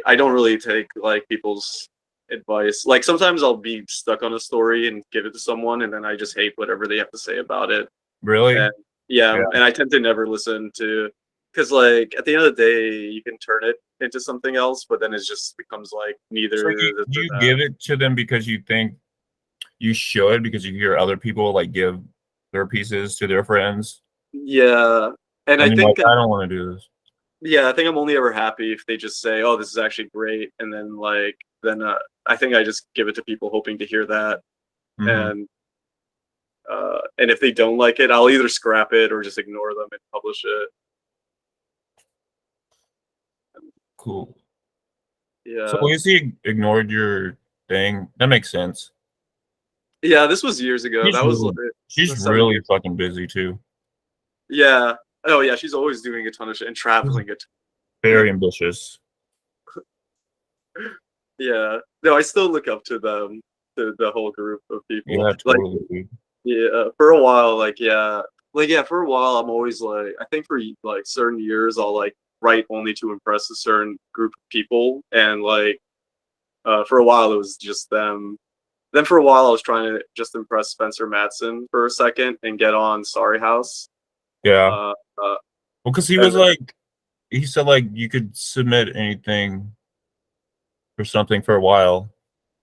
I don't really take like people's advice. Like sometimes I'll be stuck on a story and give it to someone, and then I just hate whatever they have to say about it. Really? And yeah, Yeah. and I tend to never listen to, because like at the end of the day, you can turn it into something else, but then it just becomes like neither So this or you that. give it to them because you think you should, because you hear other people like give their pieces to their friends, Yeah, and I and you're like, think I don't want to do this. yeah, I think I'm only ever happy if they just say, "Oh, this is actually great," and then I think I just give it to people hoping to hear that, Mhm. and if they don't like it, I'll either scrap it or just ignore them and publish it. Cool. So Yeah, when you see ignored your thing, that makes sense. yeah, this was years ago. She's That was really, she's 7 years. really fucking busy too. Yeah. Oh yeah, she's always doing a ton of shit and She's traveling a very ambitious. Yeah. No, I still look up to them, to the whole group of people. Yeah, Like, totally. Dude. yeah, for a while, for a while, I'm always like, I think for like certain years, I'll like write only to impress a certain group of people, and for a while it was just them. Then for a while, I was trying to just impress Spencer Matson for a second and get on Sorry House. Yeah. Uh, uh, Well, because he and was like, he said like you could submit anything for something for a while.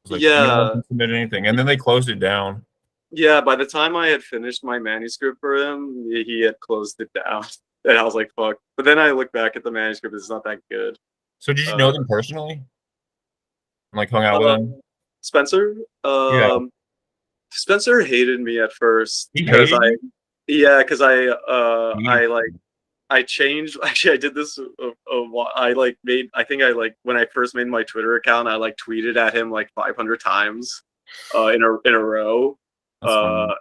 It was like anyone yeah, can submit anything, and then they closed it down. yeah, by the time I had finished my manuscript for him, he had closed it down. And I was like, fuck. But then I look back at the manuscript, it's not that good. So did you Uh, know them personally? And, like hung out with uh them? Spencer? Yeah. Spencer hated me at first He because hated you? because He- I changed. Actually, I did this. I like made. I think I like when I first made my Twitter account. I like tweeted at him like 500 times, in a row. That's funny.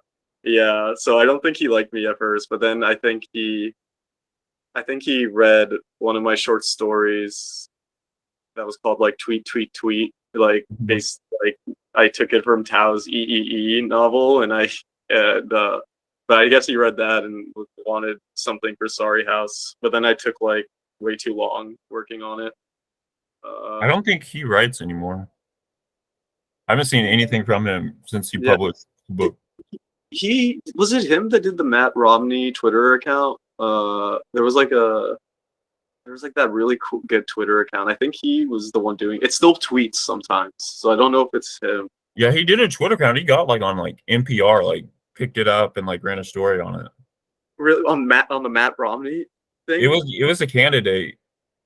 Yeah. So I don't think he liked me at first, but then I think he read one of my short stories that was called like Tweet Tweet Tweet. Like Mhm. based like I took it from Tao's novel, but I guess he read that and wanted something for Sorry House. But then I took like way too long working on it. I Uh, don't think he writes anymore. I haven't seen anything from him since he yeah, published the book. he was it him that did the Matt Romney Twitter account? There was like that really cool, good Twitter account. I think he was the one doing it. Still tweets sometimes, so I don't know if it's him. Yeah, he did a Twitter account. He got like on like NPR, like picked it up and like ran a story on it. Really on the Matt Romney It thing? was a candidate.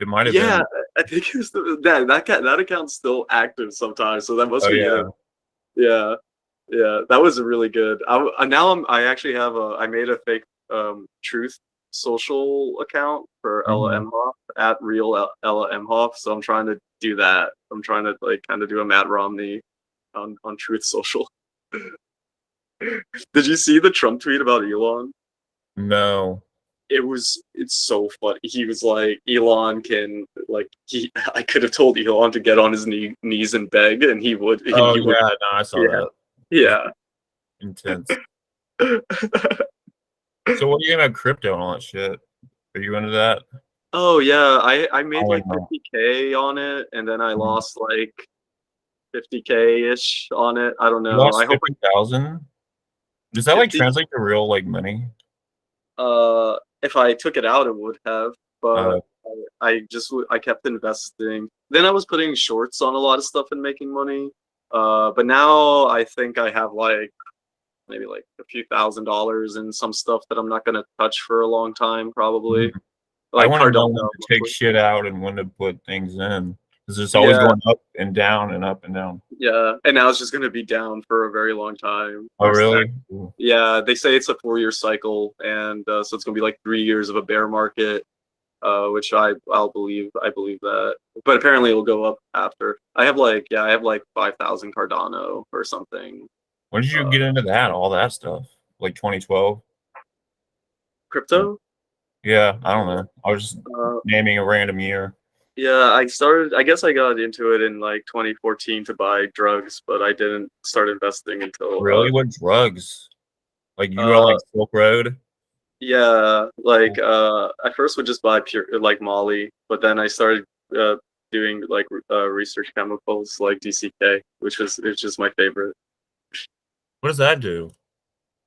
It might have Yeah, been. I think it's that account's still active sometimes, so that must Oh be yeah. him. Yeah, yeah, that was really good. Now I actually have I made a fake Truth social account for Ella Mhm. Emhoff at real Ella Emhoff. So I'm trying to do that. I'm trying to like kind of do a Matt Romney on Truth Social. Did you see the Trump tweet about Elon? No. It's so funny. He was like, Elon can like he I could have told Elon to get on his knees and beg, and Oh he would yeah, no, I saw yeah that. yeah. Intense. So what do you think about crypto and all that shit? Are you into that? Oh yeah, I I made am like not. 50K on it, and then I Mhm. lost like 50K ish on it. I don't You know. I lost hope 50,000? Does that like 50. translate to real like money? If I took it out, it would have, but Uh, I kept investing. Then I was putting shorts on a lot of stuff and making money. But now I think I have like maybe like a few $1,000s in some stuff that I'm not gonna touch for a long time, mhm. probably. I Like want to know when Cardano to take mostly. shit out and when to put things in because it's always Yeah, going up and down and up and down. yeah. And now it's just gonna be down for a very long time. Oh really? Ooh. Yeah, they say it's a 4 year cycle, and so it's gonna be like 3 years of a bear market, which I believe that. But apparently it'll go up after. I have like 5,000 Cardano or something. When did you Uh, get into that? All that stuff? Like 2012? Crypto. Yeah, I don't know. I was just Uh, naming a random year. yeah, I guess I got into it in like 2014 to buy drugs, but I didn't start investing until Really? What drugs? Like you go like Silk Road. Yeah, like I first would just buy pure like Molly, but then I started doing like research chemicals like DCK, which is my favorite. What does that do?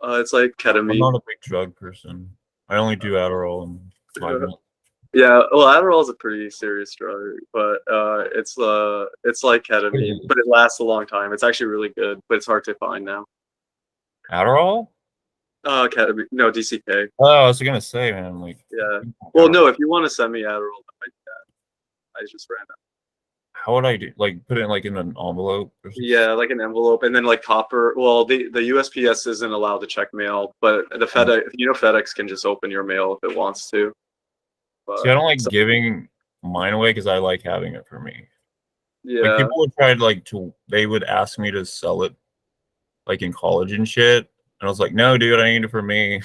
It's like I'm ketamine. not a big drug person. I only do Adderall and Vitamin. Yeah, well, Adderall is a pretty serious drug, but it's like ketamine, but it lasts a long time. It's actually really good, but it's hard to find now. Adderall? Ketamine, no DCK. Oh, I was gonna say, man, like Yeah. Well, Adderall. no, if you want to send me Adderall, I just ran out. How would I do? Like put it like in an envelope or something? Yeah, like an envelope, and then like copper. Well, the USPS isn't allowed to check mail, but the FedEx, FedEx can just open your mail if it wants to. But, See, I don't like giving mine away because I like having it for me. Like yeah. people would try to they would ask me to sell it like in college and shit. And I was like, no, dude, I need it for me.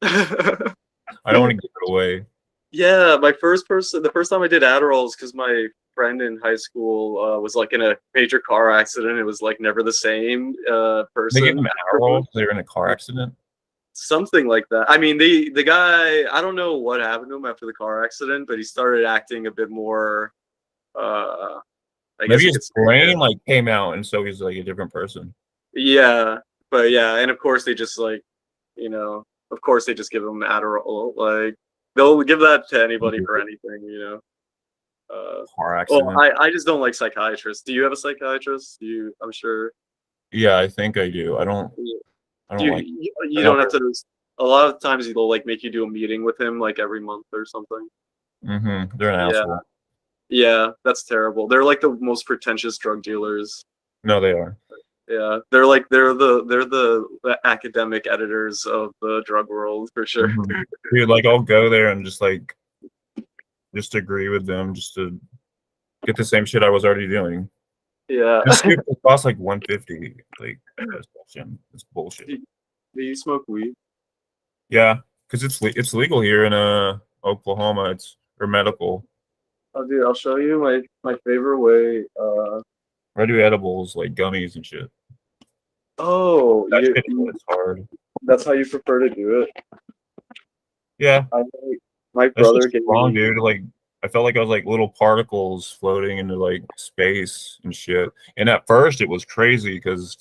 I don't want to give it away. Yeah, the first time I did Adderall is because my friend in high school was like in a major car accident. It was like never the same They gave person. them Adderall because they were in a car accident. Something like that. I mean, the guy, I don't know what happened to him after the car accident, but he started acting a bit more. I guess Maybe you his could say, brain like came out, and so he's like a different person. yeah, but yeah, and of course they just like, of course they just give him Adderall. Like they'll give that to anybody for anything, Car Well, accident. I just don't like psychiatrists. Do you have a psychiatrist? I'm sure. Yeah, I think I do. I don't You like. you don't have to. A lot of times they'll like make you do a meeting with him like every month or something. Mm-hmm. They're an Yeah, asshole. yeah, that's terrible. They're like the most pretentious drug dealers. No, they are. Yeah, they're the academic editors of the drug world for sure. Mhm. Dude, like I'll go there and just agree with them just to get the same shit I was already doing. Yeah. This shit costs like 150. Like it's bullshit. Do you smoke weed? Yeah, because it's legal here in Oklahoma. It's or medical. Oh, dude, I'll show you my favorite way. I do edibles like gummies and shit. Oh, That shit is hard. that's how you prefer to do it. Yeah, My that's brother just gave wrong, me. dude. Like I felt like I was like little particles floating into like space and shit. And at first it was crazy because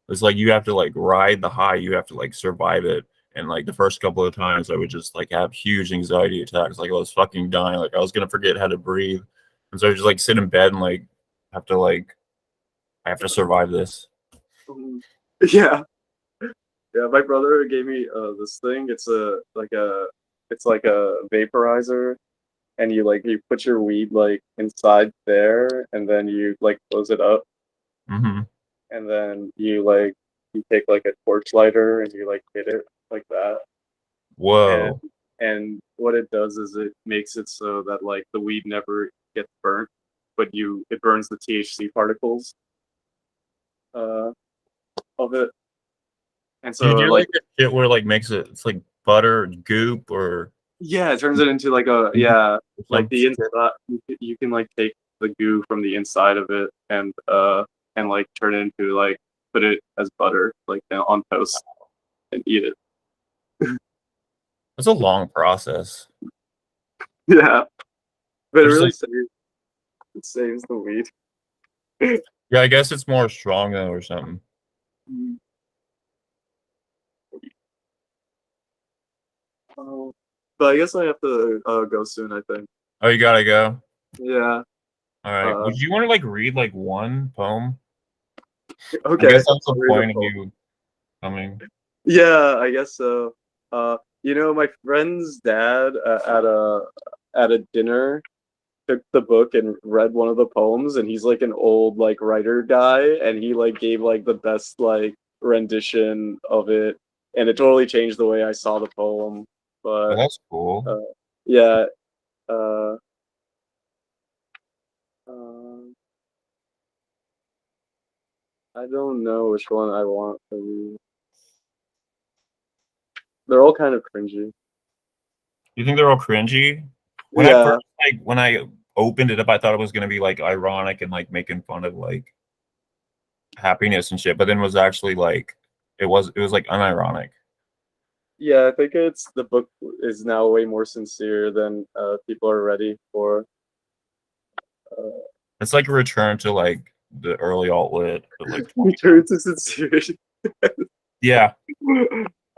it's like you have to like ride the high, you have to like survive it. And like the first couple of times I would just like have huge anxiety attacks, like I was fucking dying, like I was gonna forget how to breathe. And so I just like sit in bed and have to like I have to survive this. Yeah, yeah. My brother gave me this thing. It's like a vaporizer, and you put your weed like inside there, and then you like close it up, Hmm. and then you take like a torch lighter and you like hit it like that, and Whoa. and what it does is it makes it so that like the weed never gets burnt, but it burns the THC particles uh of it, and Do you so do like like that shit where like makes it's like butter goop or yeah, it turns it into like a yeah, like some the shit? inside. You can like take the goo from the inside of it and like turn it into like put it as butter like on toast and eat it. It's a long process. Yeah, but There's like it saves the weed. yeah, I guess it's more strong though or something. But I guess I have to go soon. I think. Oh, you gotta go. Yeah. All right. Uh, Would you want to like read like one poem? I okay. guess that's I'll the read a point of poem. you coming. Yeah, I guess so. My friend's dad at a dinner took the book and read one of the poems, and he's like an old like writer guy, and he like gave like the best like rendition of it, and it totally changed the way I saw the poem. Oh, But that's cool. yeah, uh, um, I don't know which one I want to read. They're all kind of cringy. You think they're all cringy? Yeah, When I opened it up, I thought it was gonna be like ironic and like making fun of like happiness and shit, but then it was actually like It was like unironic. Yeah, I think it's the book is now way more sincere than people are ready for. Uh, It's like a return to like the early alt lit, but like Return to sincerity. yeah,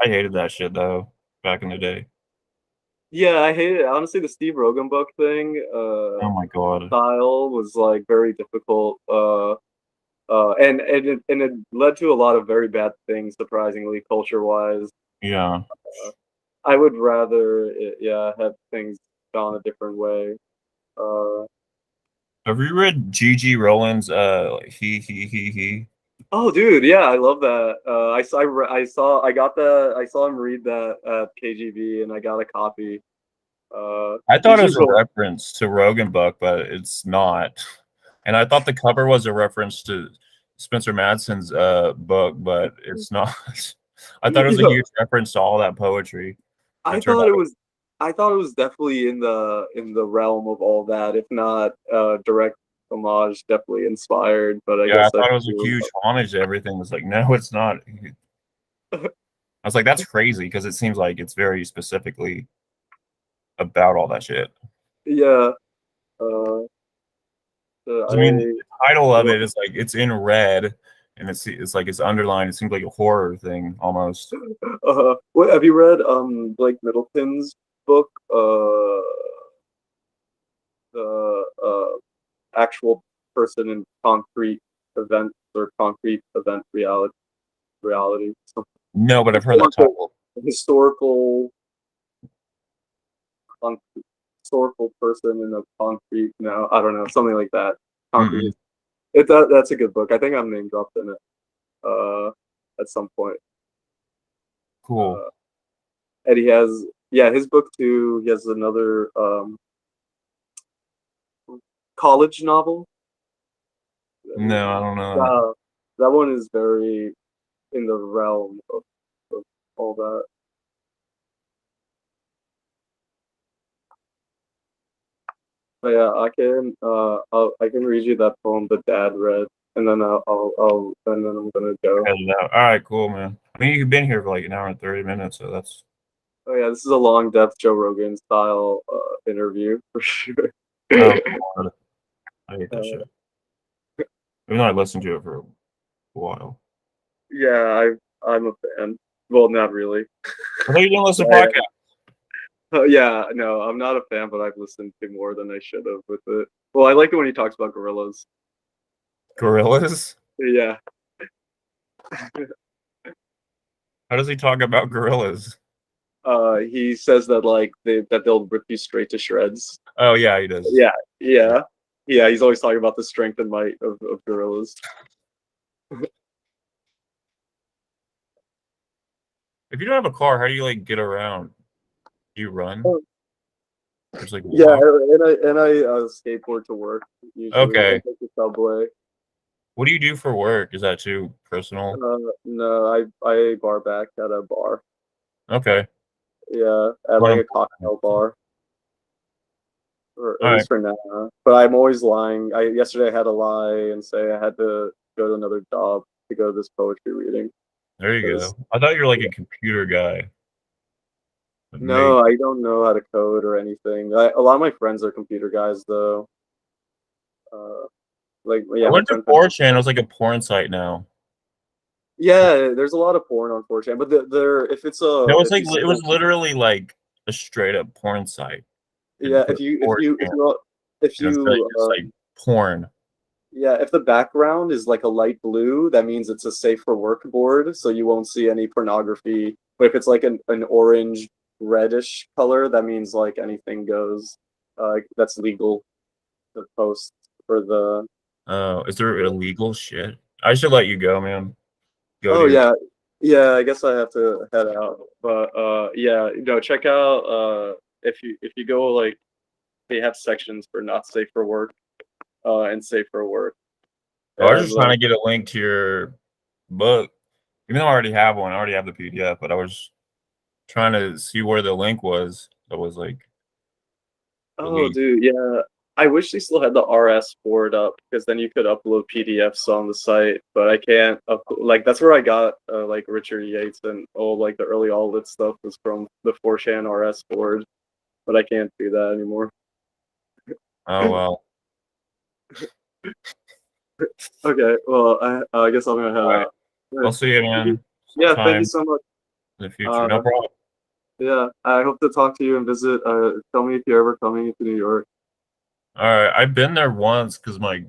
I hated that shit though back in the day. Yeah, I hate it. Honestly, the Steve Rogan book thing, Oh my god. style was like very difficult. And it led to a lot of very bad things, surprisingly, culture wise. Yeah. I would rather, yeah, have things gone a different way. Uh, Have you read G.G. Rowland's he? oh, dude, yeah, I love that. I saw him read that at KGB, and I got a copy. I thought it GG was a Roll. reference to Rogan book, but it's not. And I thought the cover was a reference to Spencer Madsen's book, but it's not. I thought it was a Yeah, huge reference to all that poetry. I It turned thought it out was. I thought it was definitely in the realm of all that, if not direct homage, definitely inspired. But I yeah, I guess thought it was a huge homage to everything. It's like, no, it's not. I was like, that's crazy because it seems like it's very specifically about all that shit. yeah. Uh, I mean, the I title of love. it is like it's in red, and it's like it's underlined. It seems like a horror thing almost. What have you read? Blake Middleton's book, the actual person in concrete events or concrete event reality. Some No, but I've heard that historical, title. historical, historical person in a concrete. No, I don't know, something like that. Concrete. Mm-mm. That's a good book. I think I'm name dropped in it. At some point. Cool. Uh, and he has, yeah, his book too. He has another college novel. No, I don't know. Uh, that one is very in the realm of all that. But yeah, I can read you that poem that Dad read, and then and then I'm gonna go. Headed out. All right, cool, man. I mean, you've been here for like an hour and 30 minutes, so that's Oh yeah, this is a long depth Joe Rogan style interview for sure. oh god, I hate that uh, shit. Even though I listened to it for a while. yeah, I'm a fan. Well, not really. I thought you didn't listen to I, podcasts. yeah, no, I'm not a fan, but I've listened to more than I should have with it. Well, I like it when he talks about gorillas. Gorillas? Yeah. How does he talk about gorillas? He says that like they'll rip you straight to shreds. Oh yeah, he does. Yeah, yeah, yeah. He's always talking about the strength and might of gorillas. If you don't have a car, how do you like get around? Do you run? Oh, Just like yeah, walk? and I skateboard to work usually. I Okay. take the subway. What do you do for work? Is that too personal? No, I bar back at a bar. Okay. Yeah, at What like am- a cocktail bar, or All at right. least for now. But I'm always lying. I yesterday I had to lie and say I had to go to another job to go to this poetry reading. There you 'Cause- go. I thought you were like a computer guy. Like, maybe. no, I don't know how to code or anything. A lot of my friends are computer guys though. Uh, like I yeah, my went to friend. 4chan. It was like a porn site now. Yeah, there's a lot of porn on 4chan, but there if it's a No, it's if like you it was literally like a straight up porn site. And yeah put if 4chan, you if and it's like you it's like porn. yeah, if the background is like a light blue, that means it's a safe for work board, so you won't see any pornography. But if it's like an orange reddish color, that means like anything goes. That's legal to post for the. Oh, is there illegal shit? I should let you go, man. Go to Oh your. yeah, yeah. I guess I have to head out, but yeah, check out if you go like they have sections for not safe for work, and safe for work. Oh, I was And just trying to get a link to your book. Even though I already have one, I already have the PDF, but I was trying to see where the link was. That was like oh, released. dude, yeah. I wish they still had the RS board up because then you could upload PDFs on the site. But I can't. Like that's where I got like Richard Yates and all like the early all that stuff was from the 4chan RS board. But I can't do that anymore. Oh well. Okay, well I guess I'm gonna head Alright. out. I'll see you, man. Yeah, thank Sometime you so much. in the future. No problem. Yeah, I hope to talk to you and visit. Tell me if you're ever coming to New York. All right, I've been there once because my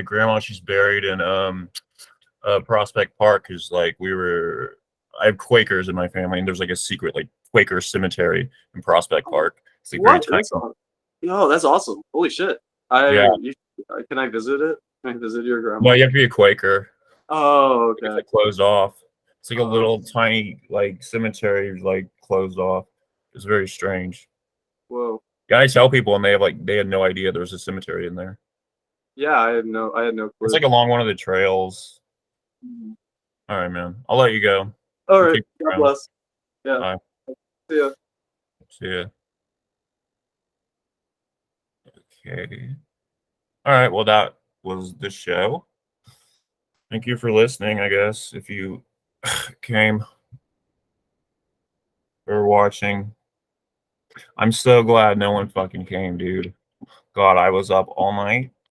grandma, she's buried in Prospect Park. Is like I have Quakers in my family, and there's like a secret like Quaker cemetery in Prospect Park. It's like very What? tiny. No, that's awesome. Holy shit. Yeah. Can I visit it? Can I visit your grandma? Well, you have to be a Quaker. Oh, It's okay. like closed off. It's like a Oh. little tiny like cemetery, like closed off. It's very strange. Whoa. Yeah, I tell people, and they had no idea there was a cemetery in there. Yeah, I had no clue. It's like along one of the trails. Mhm. All right, man. I'll let you go. All right. Keep God around. bless. Yeah. Bye. See ya. See ya. Okay. All right. Well, that was the show. Thank you for listening, I guess, if you came or watching. I'm so glad no one fucking came, dude. God, I was up all night